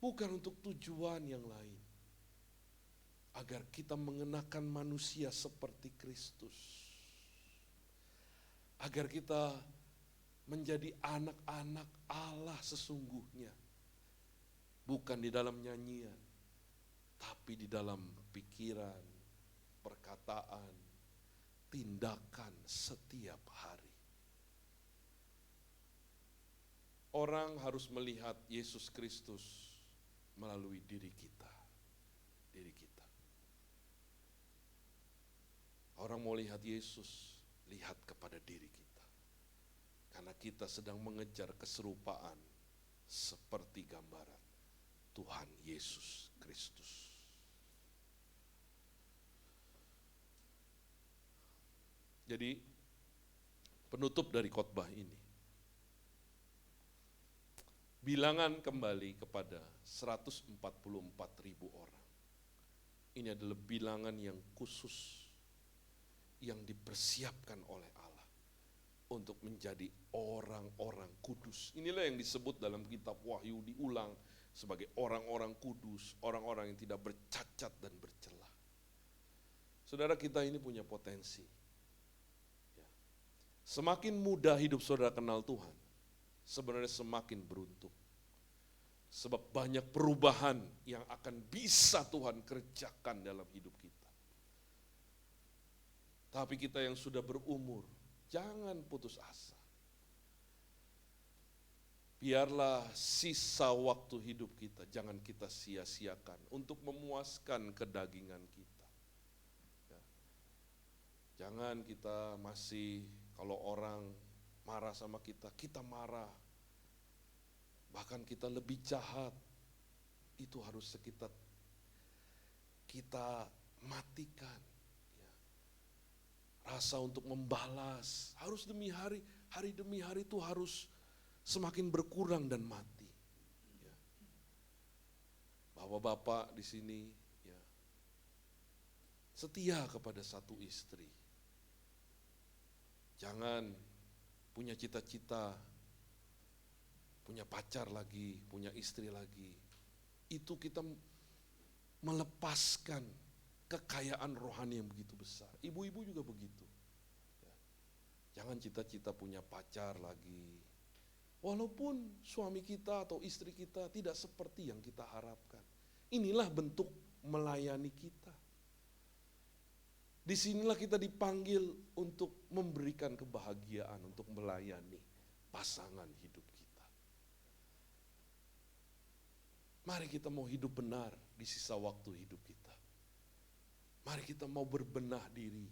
bukan untuk tujuan yang lain. Agar kita mengenakan manusia seperti Kristus. Agar kita menjadi anak-anak Allah sesungguhnya. Bukan di dalam nyanyian, tapi di dalam pikiran, perkataan, tindakan setiap hari. Orang harus melihat Yesus Kristus melalui diri kita. Diri kita. Orang mau lihat Yesus, lihat kepada diri kita. Karena kita sedang mengejar keserupaan seperti gambaran Tuhan Yesus Kristus. Jadi penutup dari khotbah ini, bilangan kembali kepada 144.000 orang. Ini adalah bilangan yang khusus, yang dipersiapkan oleh Allah untuk menjadi orang-orang kudus. Inilah yang disebut dalam kitab Wahyu diulang sebagai orang-orang kudus, orang-orang yang tidak bercacat dan bercela. Saudara, kita ini punya potensi. Semakin mudah hidup saudara kenal Tuhan, sebenarnya semakin beruntung. Sebab banyak perubahan yang akan bisa Tuhan kerjakan dalam hidup kita. Tapi kita yang sudah berumur, jangan putus asa. Biarlah sisa waktu hidup kita, jangan kita sia-siakan untuk memuaskan kedagingan kita. Ya. Jangan kita masih, kalau orang marah sama kita, kita marah. Bahkan kita lebih jahat, itu harus kita matikan. Ya. Rasa untuk membalas, harus demi hari demi hari itu harus semakin berkurang dan mati. Ya. Bapak-bapak di sini ya, setia kepada satu istri. Jangan punya cita-cita, punya pacar lagi, punya istri lagi. Itu kita melepaskan kekayaan rohani yang begitu besar. Ibu-ibu juga begitu. Jangan cita-cita punya pacar lagi. Walaupun suami kita atau istri kita tidak seperti yang kita harapkan. Inilah bentuk melayani kita. Disinilah kita dipanggil untuk memberikan kebahagiaan, untuk melayani pasangan hidup kita. Mari kita mau hidup benar di sisa waktu hidup kita. Mari kita mau berbenah diri.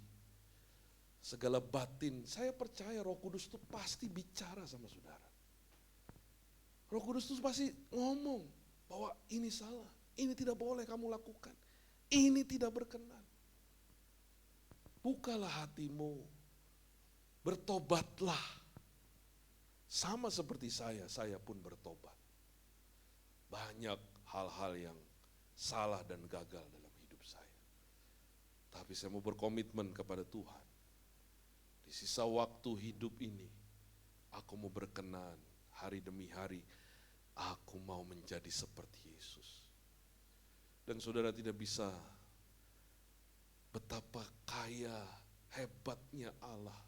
Segala batin, saya percaya Roh Kudus itu pasti bicara sama saudara. Roh Kudus itu pasti ngomong bahwa ini salah, ini tidak boleh kamu lakukan, ini tidak berkenan. Bukalah hatimu, bertobatlah. Sama seperti saya pun bertobat. Banyak hal-hal yang salah dan gagal dalam hidup saya. Tapi saya mau berkomitmen kepada Tuhan. Di sisa waktu hidup ini, aku mau berkenan hari demi hari. Aku mau menjadi seperti Yesus. Dan saudara tidak bisa betapa kaya, hebatnya Allah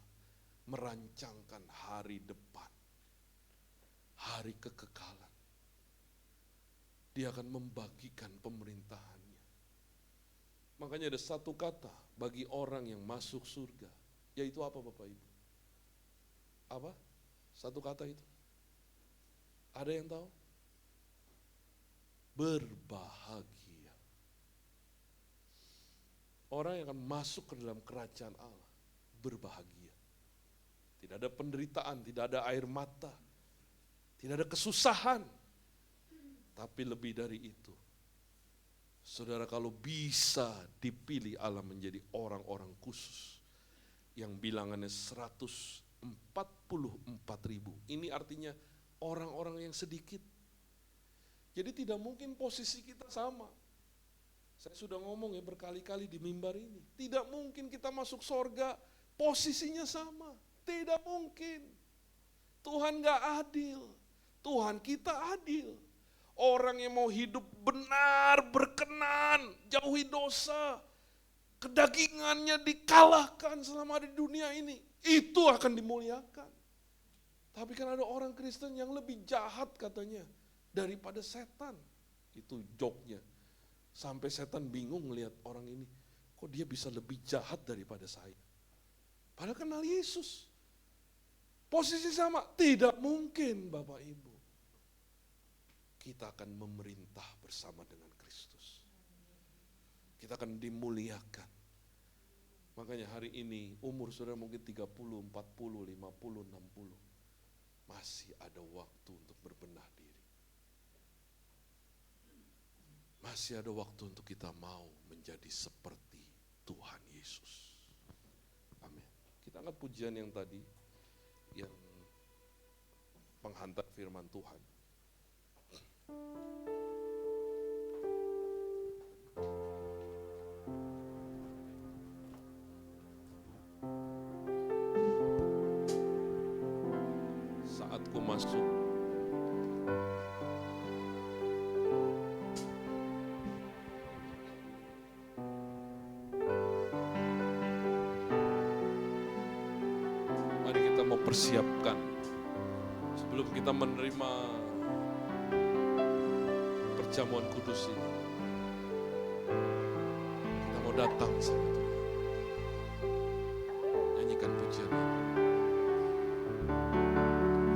merancangkan hari depan, hari kekekalan. Dia akan membagikan pemerintahannya. Makanya ada satu kata bagi orang yang masuk surga, yaitu apa Bapak Ibu? Apa? Satu kata itu. Ada yang tahu? Berbahagia. Orang yang akan masuk ke dalam kerajaan Allah berbahagia. Tidak ada penderitaan, tidak ada air mata, tidak ada kesusahan. Tapi lebih dari itu, saudara, kalau bisa dipilih Allah menjadi orang-orang khusus yang bilangannya 144.000. Ini artinya orang-orang yang sedikit. Jadi tidak mungkin posisi kita sama. Saya sudah ngomong ya berkali-kali di mimbar ini. Tidak mungkin kita masuk sorga posisinya sama. Tidak mungkin. Tuhan gak adil. Tuhan kita adil. Orang yang mau hidup benar, berkenan, jauhi dosa, kedagingannya dikalahkan selama di dunia ini. Itu akan dimuliakan. Tapi kan ada orang Kristen yang lebih jahat katanya daripada setan. Itu joknya. Sampai setan bingung melihat orang ini. Kok dia bisa lebih jahat daripada saya? Padahal kenal Yesus. Posisi sama? Tidak mungkin Bapak Ibu. Kita akan memerintah bersama dengan Kristus. Kita akan dimuliakan. Makanya hari ini umur saudara mungkin 30, 40, 50, 60. Masih ada waktu untuk berbenah diri. Masih ada waktu untuk kita mau menjadi seperti Tuhan Yesus. Amin. Kita angkat pujian yang tadi, yang penghantar firman Tuhan. Saat ku masuk, mari kita mau persiapkan sebelum kita menerima perjamuan kudus ini. Kita mau datang sama Tuhan. Nyanyikan pujian ini.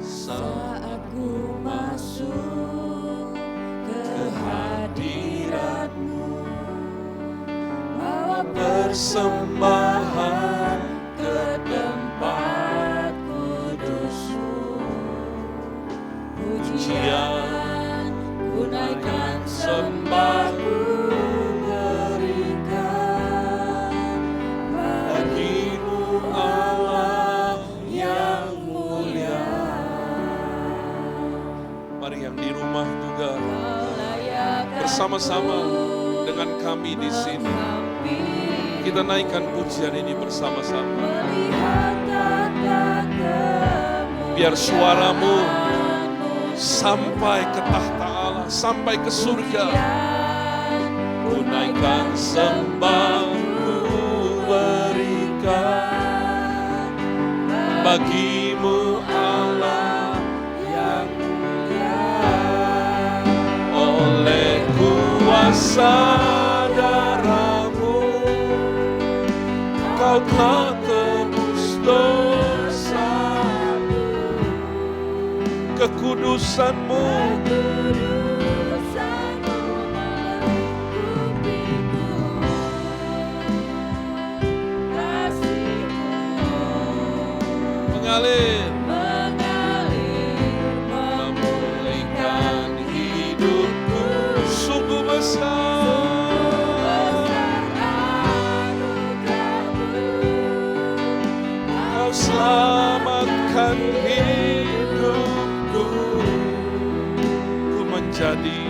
Saat ku masuk ke hadirat-Mu, bawa persembahan ke tempat kudus-Mu. Pujian ku naikkan, sembah ku berikan bagi-Mu Allah yang mulia. Mari yang di rumah juga bersama-sama dengan kami di sini. Kita naikkan pujian ini bersama-sama. Melihat tata kemuliaan Biar suaramu sampai ke tahta Allah, sampai ke surga. Ku naikkan sembah, ku berikan bagimu Allah yang mulia. Oleh kuasa darah-Mu, Kau telah tebus dosa-Mu. Kekudusan-Mu mengalir, memulihkan hidupku. Sungguh besar anugerah-Mu, Kau selamatkan hidupku. Ku menjadi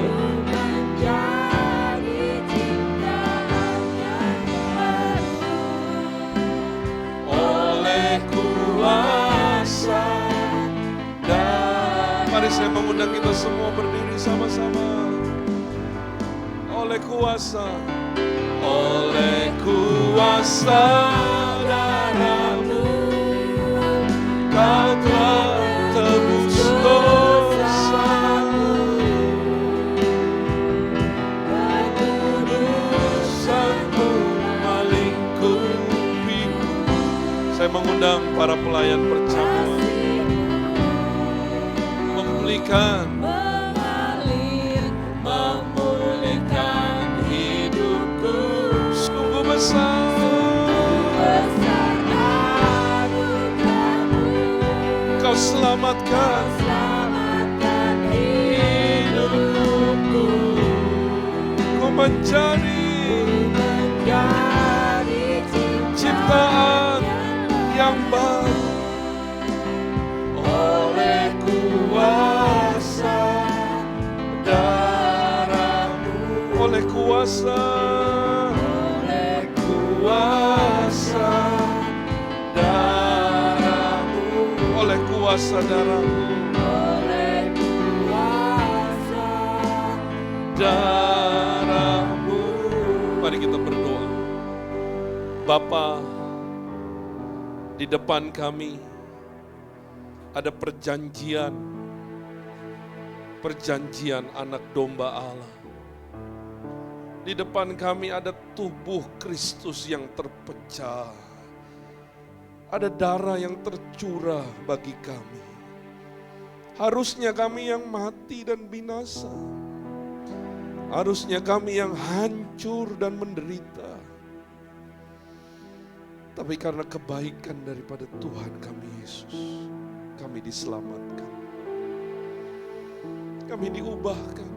ciptaan yang baru oleh kuasa. Dan mari saya mengundang kita semua berdiri sama-sama. Oleh kuasa darah-Mu, Kau telah tebus dosa-Mu. Kekudusan-Mu melingkupiku. Saya mengundang para pelayan perjamuan memulihkan hidupku. Sungguh besar anugerah-Mu, Kau selamatkan hidupku. Ku menjadi ciptaan yang baru oleh kuasa darah-Mu. Oleh kuasa darah-Mu. Oleh kuasa darah-Mu. Darah-Mu. Mari kita berdoa. Bapa, di depan kami ada perjanjian anak domba Allah. Di depan kami ada tubuh Kristus yang terpecah. Ada darah yang tercurah bagi kami. Harusnya kami yang mati dan binasa. Harusnya kami yang hancur dan menderita. Tapi karena kebaikan daripada Tuhan kami Yesus, kami diselamatkan. Kami diubahkan.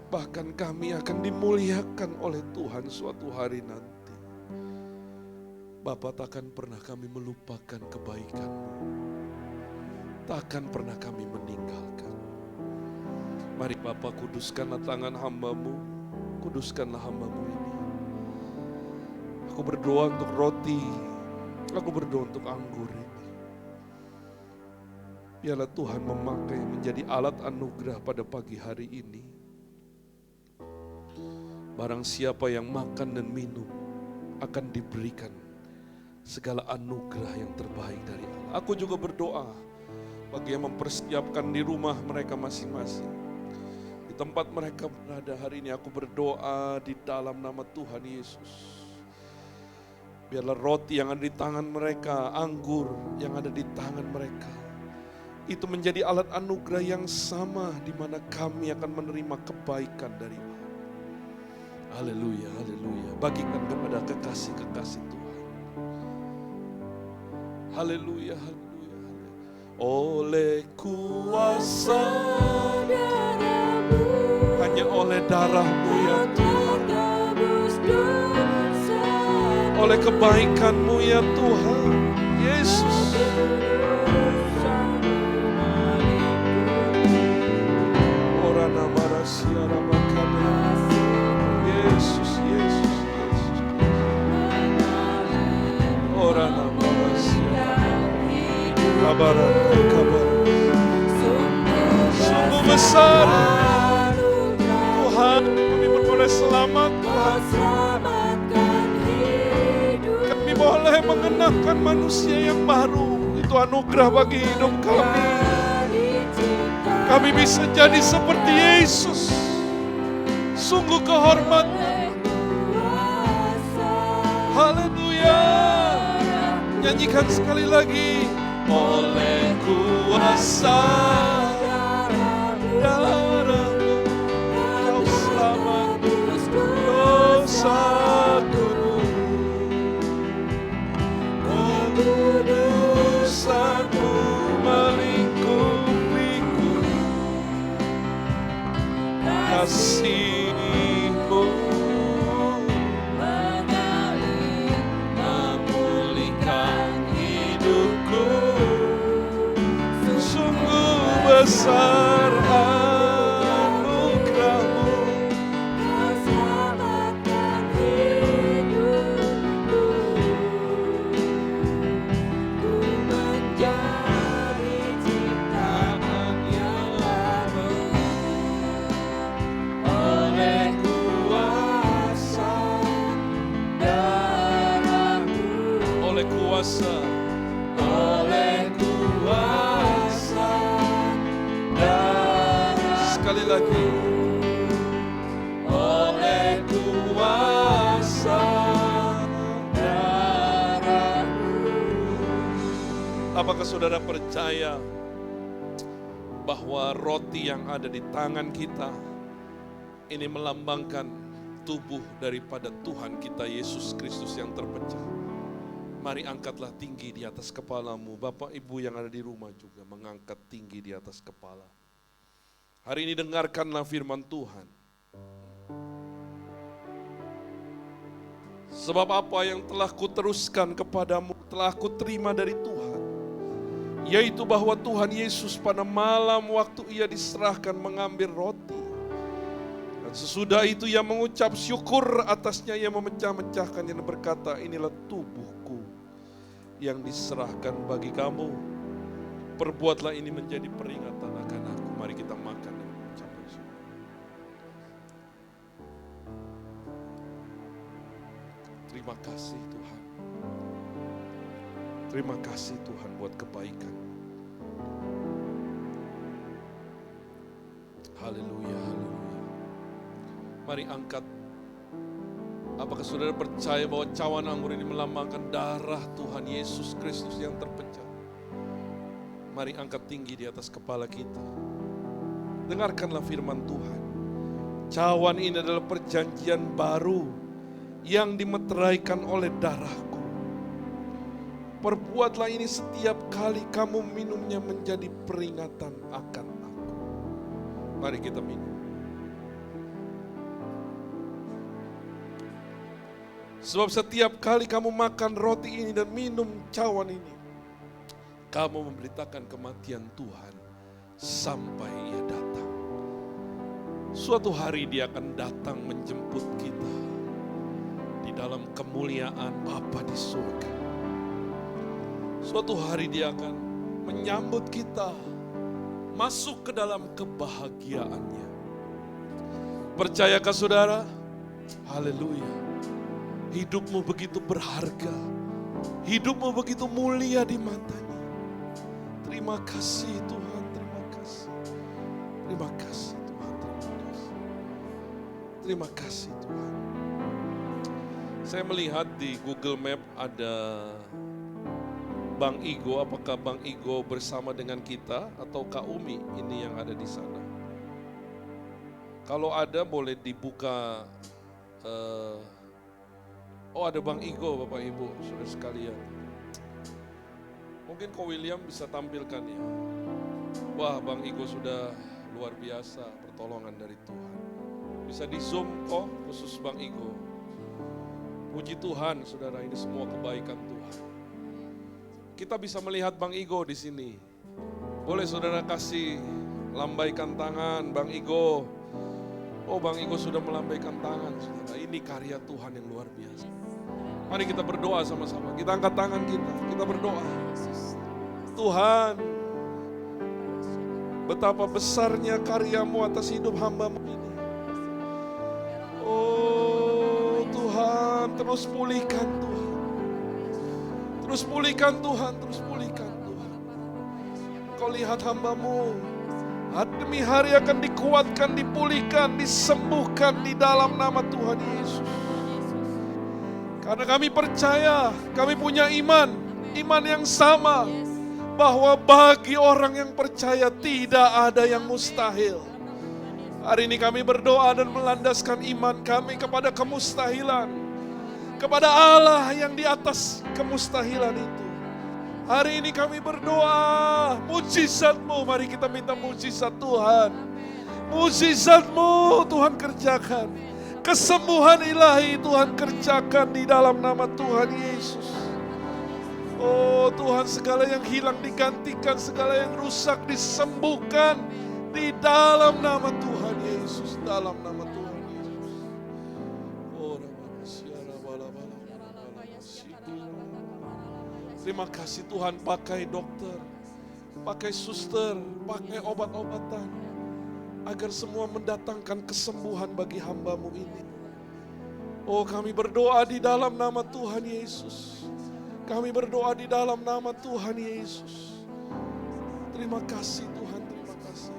Bahkan kami akan dimuliakan oleh Tuhan suatu hari nanti. Bapa, takkan pernah kami melupakan kebaikan-Mu. Takkan pernah kami meninggalkan. Mari Bapa, kuduskanlah tangan hamba-Mu. Kuduskanlah hamba-Mu ini. Aku berdoa untuk roti. Aku berdoa untuk anggur ini. Biarlah Tuhan memakai menjadi alat anugerah pada pagi hari ini. Barang siapa yang makan dan minum akan diberikan segala anugerah yang terbaik dari Allah. Aku juga berdoa bagi yang mempersiapkan di rumah mereka masing-masing. Di tempat mereka berada hari ini, aku berdoa di dalam nama Tuhan Yesus. Biarlah roti yang ada di tangan mereka, anggur yang ada di tangan mereka, itu menjadi alat anugerah yang sama di mana kami akan menerima kebaikan dari Allah. Haleluya, haleluya. Bagikan kepada kekasih-kekasih Tuhan. Haleluya, haleluya. Oleh kuasa darah-Mu, hanya oleh darah-Mu ya Tuhan. Oleh kebaikan-Mu ya Tuhan. Yesus. Ora nama rahasia rabakana. Yesus, Yesus, Yesus. Ora nama rahasia. Baba besar. Tuhan, kami boleh selamat Tuhan. Kami boleh mengenakan manusia yang baru. Itu anugerah bagi hidup kami. Kami bisa jadi seperti Yesus. Sungguh kehormatan. Haleluya. Nyanyikan sekali lagi. Oleh kuasa darah-Mu, Kau selamatkan dosaku. Kekudusan-Mu melingkupiku. Kasih-Mu mengalir, memulihkan hidupku. Sungguh besar anugerah-Mu. Kau selamatkan hidupku. Ku menjadi ciptaan yang baru. Oleh kuasa darah-Mu. Oleh kuasa darah. Sekali lagi. Oleh kuasa darah-Mu. Apakah saudara percaya bahwa roti yang ada di tangan kita ini melambangkan tubuh daripada Tuhan kita Yesus Kristus yang terpecah? Mari angkatlah tinggi di atas kepalamu. Bapak Ibu yang ada di rumah juga mengangkat tinggi di atas kepala. Hari ini dengarkanlah firman Tuhan. Sebab apa yang telah kuteruskan kepadamu telah kuterima dari Tuhan. Yaitu bahwa Tuhan Yesus pada malam waktu ia diserahkan mengambil roti. Dan sesudah itu ia mengucap syukur atasnya, ia memecah-mecahkannya dan berkata, inilah tubuhku yang diserahkan bagi kamu. Perbuatlah ini menjadi peringatan akan aku. Mari kita makan dan mengucapkan syukur. Terima kasih Tuhan. Terima kasih Tuhan buat kebaikan. Haleluya, haleluya. Mari angkat. Apakah saudara percaya bahwa cawan anggur ini melambangkan darah Tuhan Yesus Kristus yang terpecah? Mari angkat tinggi di atas kepala kita. Dengarkanlah firman Tuhan. Cawan ini adalah perjanjian baru yang dimeteraikan oleh darahku. Perbuatlah ini setiap kali kamu minumnya menjadi peringatan akan aku. Mari kita minum. Sebab setiap kali kamu makan roti ini dan minum cawan ini, kamu memberitakan kematian Tuhan sampai ia datang. Suatu hari dia akan datang menjemput kita di dalam kemuliaan Bapa di surga. Suatu hari dia akan menyambut kita masuk ke dalam kebahagiaannya. Percayakah saudara? Haleluya. Hidupmu begitu berharga. Hidupmu begitu mulia di matanya. Terima kasih Tuhan, terima kasih. Terima kasih Tuhan, terima kasih. Terima kasih Tuhan. Saya melihat di Google Map ada Bang Igo. Apakah Bang Igo bersama dengan kita atau Kak Umi ini yang ada di sana? Kalau ada boleh dibuka. Oh, ada Bang Igo, Bapak Ibu, saudara sekalian. Mungkin Ko William bisa tampilkan ya. Wah, Bang Igo sudah luar biasa pertolongan dari Tuhan. Bisa di zoom kok, khusus Bang Igo. Puji Tuhan, saudara, ini semua kebaikan Tuhan. Kita bisa melihat Bang Igo di sini. Boleh saudara kasih lambaikan tangan, Bang Igo. Oh, Bang Igo sudah melambaikan tangan, saudara. Ini karya Tuhan yang luar biasa. Mari kita berdoa sama-sama. Kita angkat tangan kita berdoa. Tuhan, Betapa besarnya karya-Mu atas hidup hamba-Mu ini. Oh Tuhan, terus pulihkan Tuhan. Terus pulihkan Tuhan, terus pulihkan Tuhan. Kau lihat hamba-Mu, hari demi hari akan dikuatkan, dipulihkan, disembuhkan di dalam nama Tuhan Yesus. Karena kami percaya, kami punya iman yang sama, bahwa bagi orang yang percaya tidak ada yang mustahil. Hari ini kami berdoa dan melandaskan iman kami kepada kemustahilan, kepada Allah yang di atas kemustahilan itu. Hari ini kami berdoa, mujizat-Mu, mari kita minta mujizat Tuhan. Mujizat-Mu Tuhan kerjakan. Kesembuhan ilahi Tuhan kerjakan di dalam nama Tuhan Yesus. Oh Tuhan, segala yang hilang digantikan, segala yang rusak disembuhkan di dalam nama Tuhan Yesus, dalam nama Tuhan Yesus. Terima kasih Tuhan, pakai dokter, pakai suster, pakai obat-obatan, agar semua mendatangkan kesembuhan bagi hamba-Mu ini. Oh kami berdoa di dalam nama Tuhan Yesus. Kami berdoa di dalam nama Tuhan Yesus. Terima kasih Tuhan, terima kasih.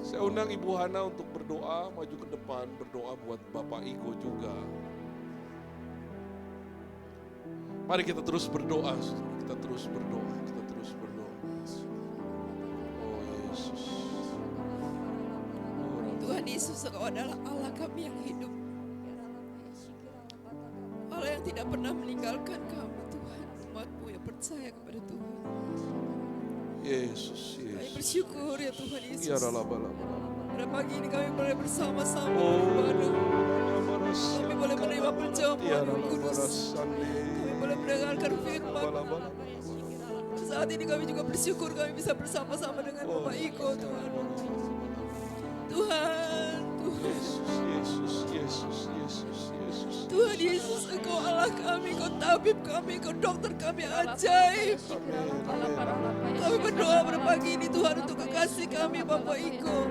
Saya undang Ibu Hana untuk berdoa, maju ke depan, berdoa buat Bapak Iko juga. Mari kita terus berdoa, kita terus berdoa, kita terus berdoa. Oh Yesus. Tuhan Yesus, Engkau adalah Allah kami yang hidup. Allah yang tidak pernah meninggalkan kami, Tuhan. Umat-Mu yang percaya kepada Tuhan. Yesus, Kami Yesus. bersyukur ya Tuhan Yesus. Ya Rabbal. Pada pagi ini kami boleh bersama-sama Oh, beribadah. Kami boleh menerima penjamuan yang kudus. Kami boleh mendengarkan firman. Saat ini kami juga bersyukur kami bisa bersama-sama dengan Bapak Iko, Tuhan. Tuhan, Yesus. Tuhan Yesus, Engkau Allah kami, Engkau tabib kami, Engkau dokter kami ajaib. Kami berdoa pada pagi ini Tuhan untuk kekasih kami Bapak Iko.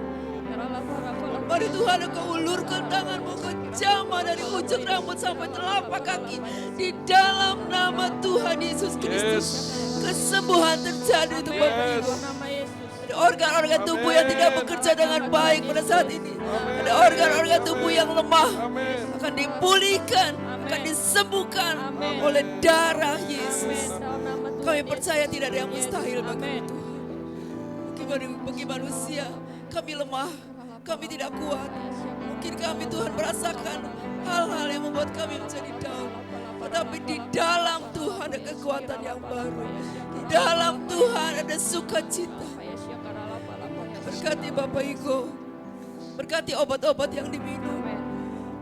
Mari Tuhan, Engkau ulurkan tangan-Mu ke jama dari ujung rambut sampai telapak kaki. Di dalam nama Tuhan Yesus Kristus, kesembuhan terjadi untuk Bapak Iko. Ada organ-organ tubuh yang tidak bekerja dengan baik pada saat ini. Ada organ-organ tubuh yang lemah akan dipulihkan, akan disembuhkan oleh darah Yesus. Kami percaya tidak ada yang mustahil bagi Tuhan. Bagi manusia, kami lemah, kami tidak kuat. Mungkin kami Tuhan merasakan hal-hal yang membuat kami menjadi down. Tetapi di dalam Tuhan ada kekuatan yang baru. Di dalam Tuhan ada sukacita. Berkati Bapak Iko, berkati obat-obat yang diminum,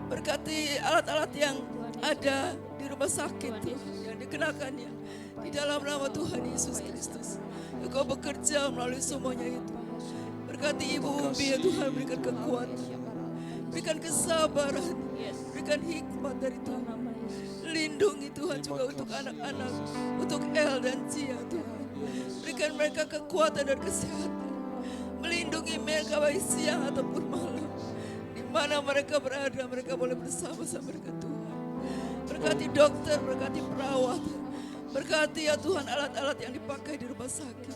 berkati alat-alat yang ada di rumah sakit Tuhan, yang dikenakannya. Di dalam nama Tuhan Yesus Kristus, Engkau bekerja melalui semuanya itu. Berkati Ibu Umi ya Tuhan, berikan kekuatan, berikan kesabaran, berikan hikmat dari Tuhan. Lindungi Tuhan juga untuk anak-anak, untuk El dan Cia Tuhan. Berikan mereka kekuatan dan kesehatan. Melindungi mereka baik siang ataupun malam. Di mana mereka berada, mereka boleh bersama-sama dengan Tuhan. Berkati dokter, berkati perawat. Berkati ya Tuhan alat-alat yang dipakai di rumah sakit.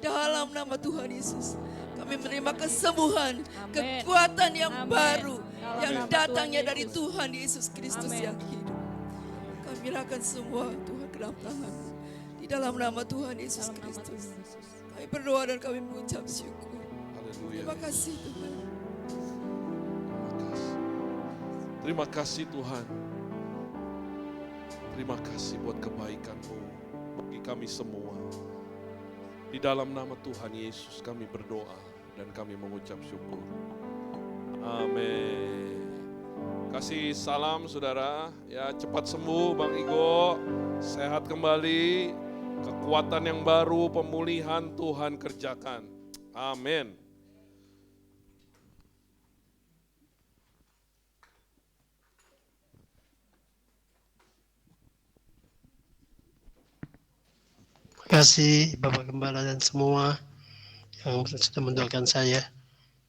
Dalam nama Tuhan Yesus, kami menerima kesembuhan, kekuatan yang baru yang datangnya dari Tuhan Yesus Kristus yang hidup. Kami serahkan semua Tuhan ke dalam tangan. Di dalam nama Tuhan Yesus Kristus, kami berdoa dan kami mengucap syukur. Terima kasih Tuhan. Terima kasih Tuhan. Terima kasih buat kebaikan-Mu bagi kami semua. Di dalam nama Tuhan Yesus kami berdoa dan kami mengucap syukur. Amin. Kasih salam saudara, ya cepat sembuh Bang Igo, sehat kembali, kekuatan yang baru, pemulihan Tuhan kerjakan. Amin. Terima kasih Bapak Gembala dan semua yang sudah mendoakan saya.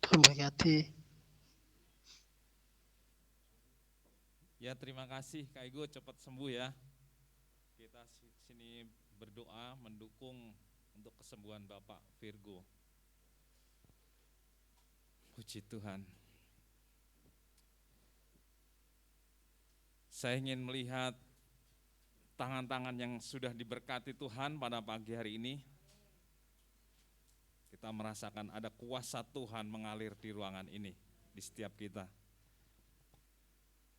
Tuhan berkati. Ya, terima kasih Kak Igo, cepat sembuh ya. Kita sini berdoa mendukung untuk kesembuhan Bapak Virgo. Puji Tuhan. Saya ingin melihat tangan-tangan yang sudah diberkati Tuhan pada pagi hari ini. Kita merasakan ada kuasa Tuhan mengalir di ruangan ini, di setiap kita.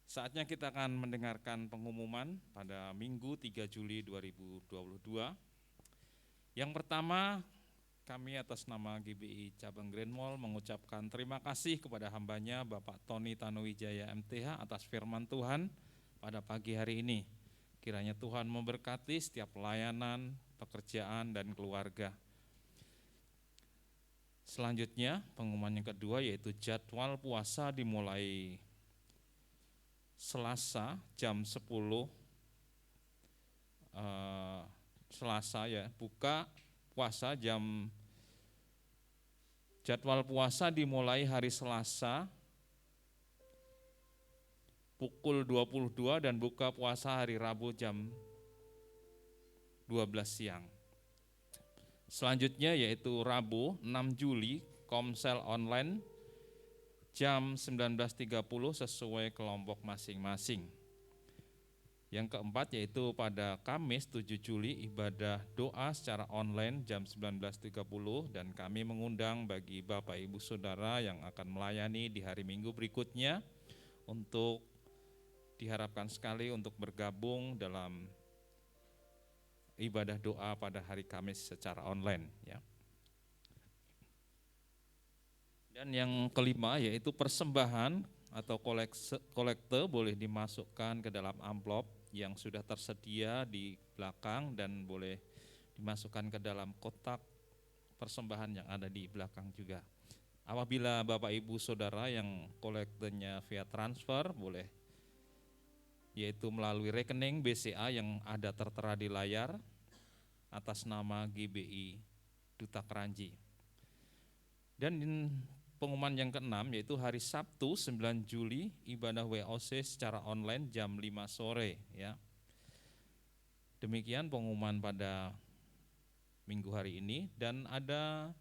Saatnya kita akan mendengarkan pengumuman pada Minggu 3 Juli 2022. Yang pertama, kami atas nama GBI Cabang Grand Mall mengucapkan terima kasih kepada hambanya Bapak Tony Tanuwijaya MTH atas firman Tuhan pada pagi hari ini. Kiranya Tuhan memberkati setiap pelayanan, pekerjaan, dan keluarga. Selanjutnya, pengumuman yang kedua yaitu jadwal puasa dimulai Selasa jam 10, Selasa ya, buka puasa jadwal puasa dimulai hari Selasa pukul 22 dan buka puasa hari Rabu jam 12 siang. Selanjutnya yaitu Rabu 6 Juli, Komsel online jam 19.30 sesuai kelompok masing-masing. Yang keempat yaitu pada Kamis 7 Juli ibadah doa secara online jam 19.30 dan kami mengundang bagi Bapak Ibu Saudara yang akan melayani di hari Minggu berikutnya untuk diharapkan sekali untuk bergabung dalam ibadah doa pada hari Kamis secara online ya. Dan yang kelima yaitu persembahan atau kolekte boleh dimasukkan ke dalam amplop yang sudah tersedia di belakang dan boleh dimasukkan ke dalam kotak persembahan yang ada di belakang juga. Apabila Bapak Ibu Saudara yang kolektenya via transfer boleh yaitu melalui rekening BCA yang ada tertera di layar atas nama GBI Duta Keranji. Dan pengumuman yang keenam yaitu hari Sabtu 9 Juli ibadah WOC secara online jam 5 sore ya. Demikian pengumuman pada minggu hari ini dan ada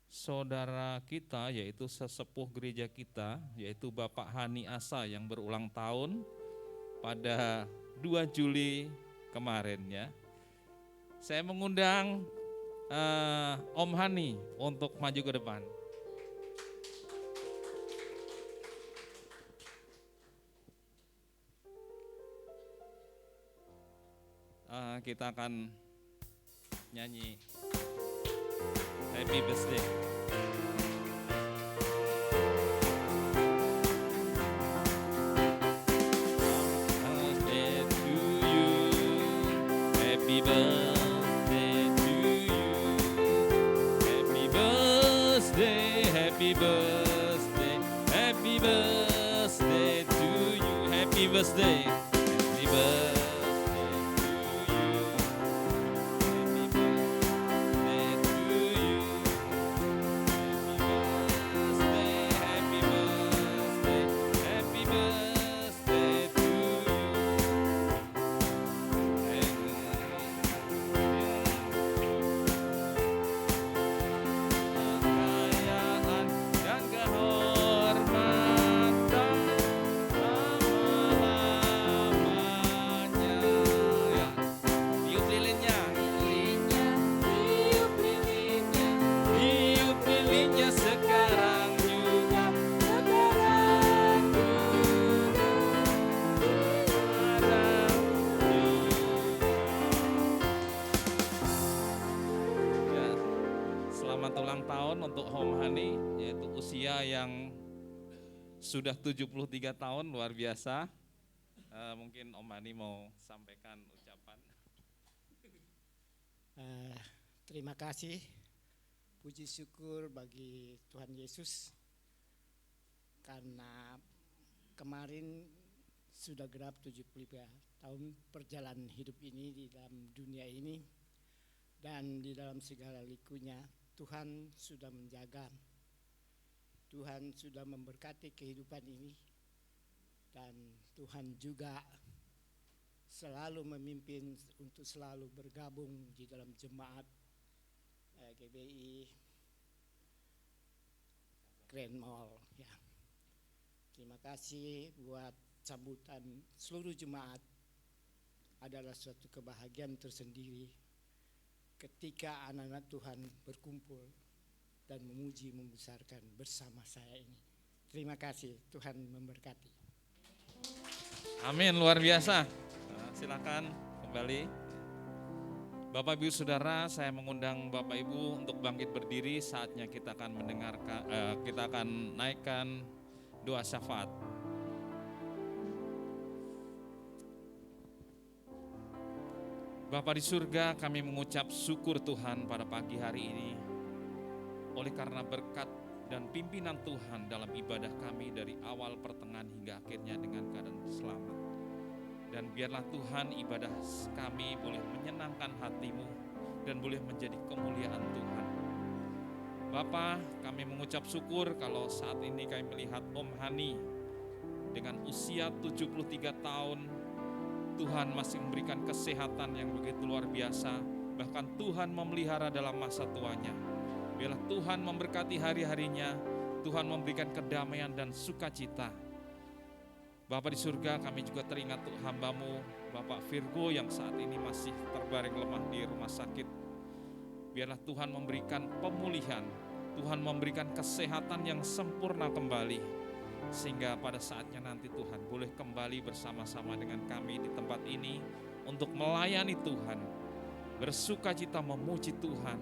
saudara kita yaitu sesepuh gereja kita yaitu Bapak Hani Asa yang berulang tahun pada 2 Juli kemarin ya. Saya mengundang Om Hani untuk maju ke depan. Kita akan nyanyi Happy Birthday. Birthday to you, happy birthday to you, happy birthday, happy birthday, happy birthday to you, happy birthday, happy birthday. Untuk Om Hani yaitu usia yang sudah 73 tahun luar biasa. Mungkin Om Hani mau sampaikan ucapan. Terima kasih, puji syukur bagi Tuhan Yesus karena kemarin sudah genap 73 tahun perjalanan hidup ini di dalam dunia ini dan di dalam segala likunya Tuhan sudah menjaga, Tuhan sudah memberkati kehidupan ini, dan Tuhan juga selalu memimpin untuk selalu bergabung di dalam jemaat GBI Grand Mall. Ya. Terima kasih buat sambutan seluruh jemaat. Adalah suatu kebahagiaan tersendiri ketika anak-anak Tuhan berkumpul dan memuji membesarkan bersama saya ini. Terima kasih, Tuhan memberkati. Amin, luar biasa. Nah, silakan kembali. Bapak Ibu Saudara, saya mengundang Bapak Ibu untuk bangkit berdiri. Saatnya kita akan mendengarkan, kita akan naikkan doa syafaat. Bapa di surga, kami mengucap syukur Tuhan pada pagi hari ini. Oleh karena berkat dan pimpinan Tuhan dalam ibadah kami dari awal, pertengahan hingga akhirnya dengan keadaan selamat. Dan biarlah Tuhan ibadah kami boleh menyenangkan hati-Mu dan boleh menjadi kemuliaan Tuhan. Bapa, kami mengucap syukur kalau saat ini kami melihat Om Hani dengan usia 73 tahun, Tuhan masih memberikan kesehatan yang begitu luar biasa. Bahkan Tuhan memelihara dalam masa tuanya. Biarlah Tuhan memberkati hari-harinya. Tuhan memberikan kedamaian dan sukacita. Bapa di surga, kami juga teringat hamba-Mu Bapak Virgo yang saat ini masih terbaring lemah di rumah sakit. Biarlah Tuhan memberikan pemulihan. Tuhan memberikan kesehatan yang sempurna kembali. Sehingga pada saatnya nanti Tuhan boleh kembali bersama-sama dengan kami di tempat ini untuk melayani Tuhan, bersukacita memuji Tuhan,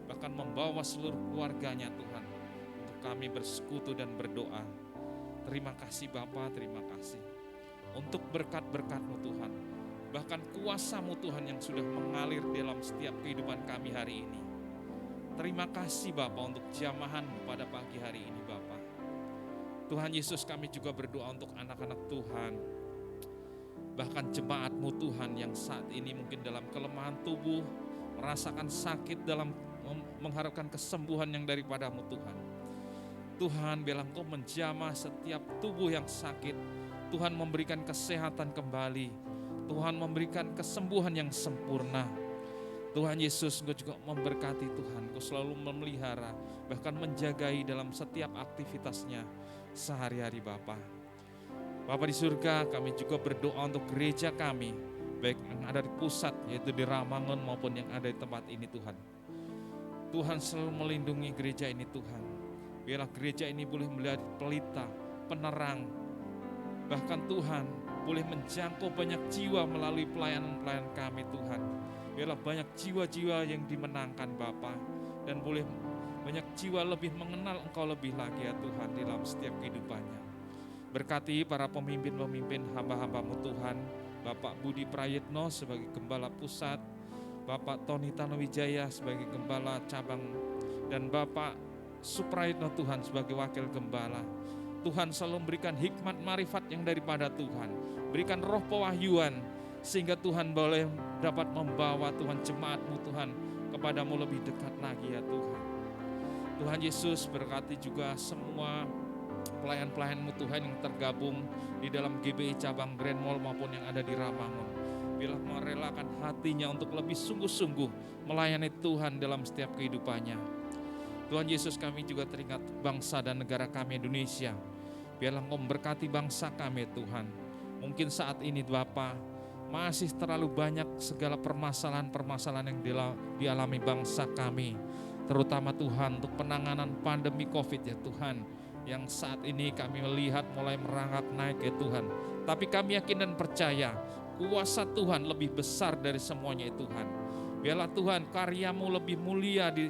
bahkan membawa seluruh keluarganya Tuhan untuk kami bersekutu dan berdoa. Terima kasih Bapa, terima kasih untuk berkat-berkat-Mu Tuhan, bahkan kuasa-Mu Tuhan yang sudah mengalir dalam setiap kehidupan kami hari ini. Terima kasih Bapa untuk jamahan-Mu pada pagi hari ini Bapa. Tuhan Yesus, kami juga berdoa untuk anak-anak Tuhan, bahkan jemaat-Mu Tuhan yang saat ini mungkin dalam kelemahan tubuh, merasakan sakit dalam mengharapkan kesembuhan yang daripada-Mu Tuhan. Tuhan, biarlah Engkau menjamah setiap tubuh yang sakit. Tuhan memberikan kesehatan kembali. Tuhan memberikan kesembuhan yang sempurna. Tuhan Yesus, Engkau juga memberkati Tuhan. Engkau selalu memelihara, bahkan menjagai dalam setiap aktivitasnya sehari-hari Bapa. Bapa di surga, kami juga berdoa untuk gereja kami, baik yang ada di pusat, yaitu di Ramangun maupun yang ada di tempat ini Tuhan. Tuhan selalu melindungi gereja ini Tuhan. Biarlah gereja ini boleh melihat pelita, penerang, bahkan Tuhan boleh menjangkau banyak jiwa melalui pelayanan-pelayanan kami Tuhan. Biarlah banyak jiwa-jiwa yang dimenangkan Bapa, dan boleh banyak jiwa lebih mengenal Engkau lebih lagi ya Tuhan dalam setiap kehidupannya. Berkati para pemimpin-pemimpin hamba-hamba-Mu Tuhan, Bapak Budi Prayitno sebagai Gembala Pusat, Bapak Tony Tanuwijaya sebagai Gembala Cabang, dan Bapak Suprayitno Tuhan sebagai Wakil Gembala. Tuhan selalu memberikan hikmat marifat yang daripada Tuhan, berikan roh pewahyuan, sehingga Tuhan boleh dapat membawa Tuhan jemaat-Mu Tuhan kepadamu lebih dekat lagi ya Tuhan. Tuhan Yesus, berkati juga semua pelayan-pelayan-Mu Tuhan yang tergabung di dalam GBI cabang Grand Mall maupun yang ada di Ramangun. Bila merelakan hatinya untuk lebih sungguh-sungguh melayani Tuhan dalam setiap kehidupannya. Tuhan Yesus, kami juga teringat bangsa dan negara kami Indonesia. Biarlah Engkau memberkati bangsa kami Tuhan. Mungkin saat ini Bapa, masih terlalu banyak segala permasalahan-permasalahan yang dialami bangsa kami. Terutama Tuhan untuk penanganan pandemi COVID ya Tuhan, yang saat ini kami melihat mulai merangkak naik ya Tuhan. Tapi kami yakin dan percaya kuasa Tuhan lebih besar dari semuanya ya Tuhan. Biarlah Tuhan karya-Mu lebih mulia di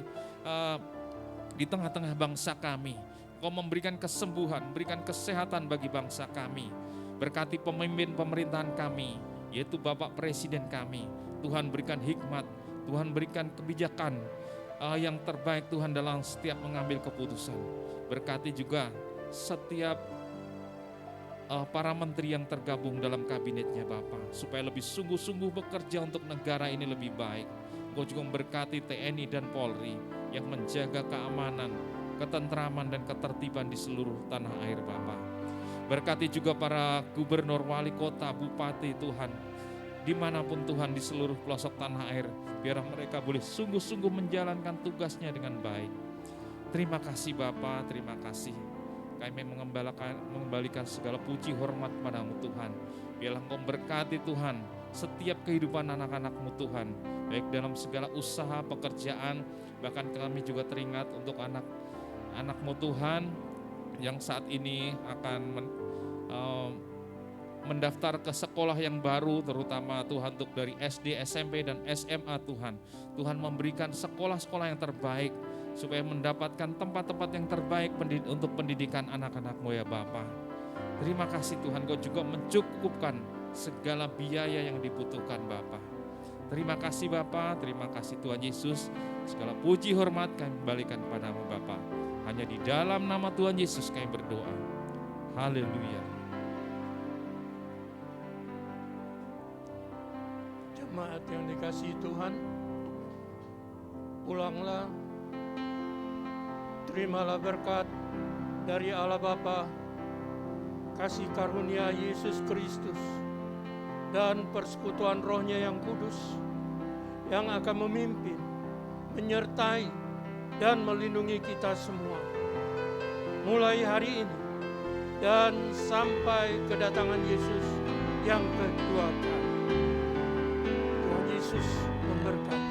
tengah-tengah bangsa kami. Kau memberikan kesembuhan, memberikan kesehatan bagi bangsa kami. Berkati pemimpin pemerintahan kami, yaitu Bapak Presiden kami. Tuhan berikan hikmat, Tuhan berikan kebijakan yang terbaik Tuhan dalam setiap mengambil keputusan. Berkati juga setiap para menteri yang tergabung dalam kabinetnya Bapak, supaya lebih sungguh-sungguh bekerja untuk negara ini lebih baik. Engkau juga memberkati TNI dan Polri yang menjaga keamanan, ketentraman dan ketertiban di seluruh tanah air Bapa. Berkati juga para gubernur, wali kota, bupati Tuhan, dimanapun Tuhan di seluruh pelosok tanah air, biar mereka boleh sungguh-sungguh menjalankan tugasnya dengan baik. Terima kasih Bapa, terima kasih. Kami mengembalikan segala puji hormat padamu Tuhan. Biarlah Engkau berkati Tuhan setiap kehidupan anak-anak-Mu Tuhan, baik dalam segala usaha, pekerjaan, bahkan kami juga teringat untuk anak-anak-Mu Tuhan yang saat ini akan mendaftar ke sekolah yang baru, terutama Tuhan untuk dari SD, SMP, dan SMA Tuhan. Tuhan memberikan sekolah-sekolah yang terbaik, supaya mendapatkan tempat-tempat yang terbaik untuk pendidikan anak-anak-Mu ya Bapa. Terima kasih Tuhan, Kau juga mencukupkan segala biaya yang dibutuhkan Bapa. Terima kasih Bapa, terima kasih Tuhan Yesus. Segala puji hormat kami kembalikan padamu Bapa. Hanya di dalam nama Tuhan Yesus kami berdoa. Haleluya. Jemaat yang dikasihi Tuhan, pulanglah, terimalah berkat dari Allah Bapa, kasih karunia Yesus Kristus, dan persekutuan Roh-Nya yang kudus, yang akan memimpin, menyertai, dan melindungi kita semua, mulai hari ini, dan sampai kedatangan Yesus yang kedua kali. Tuhan Yesus memberkati.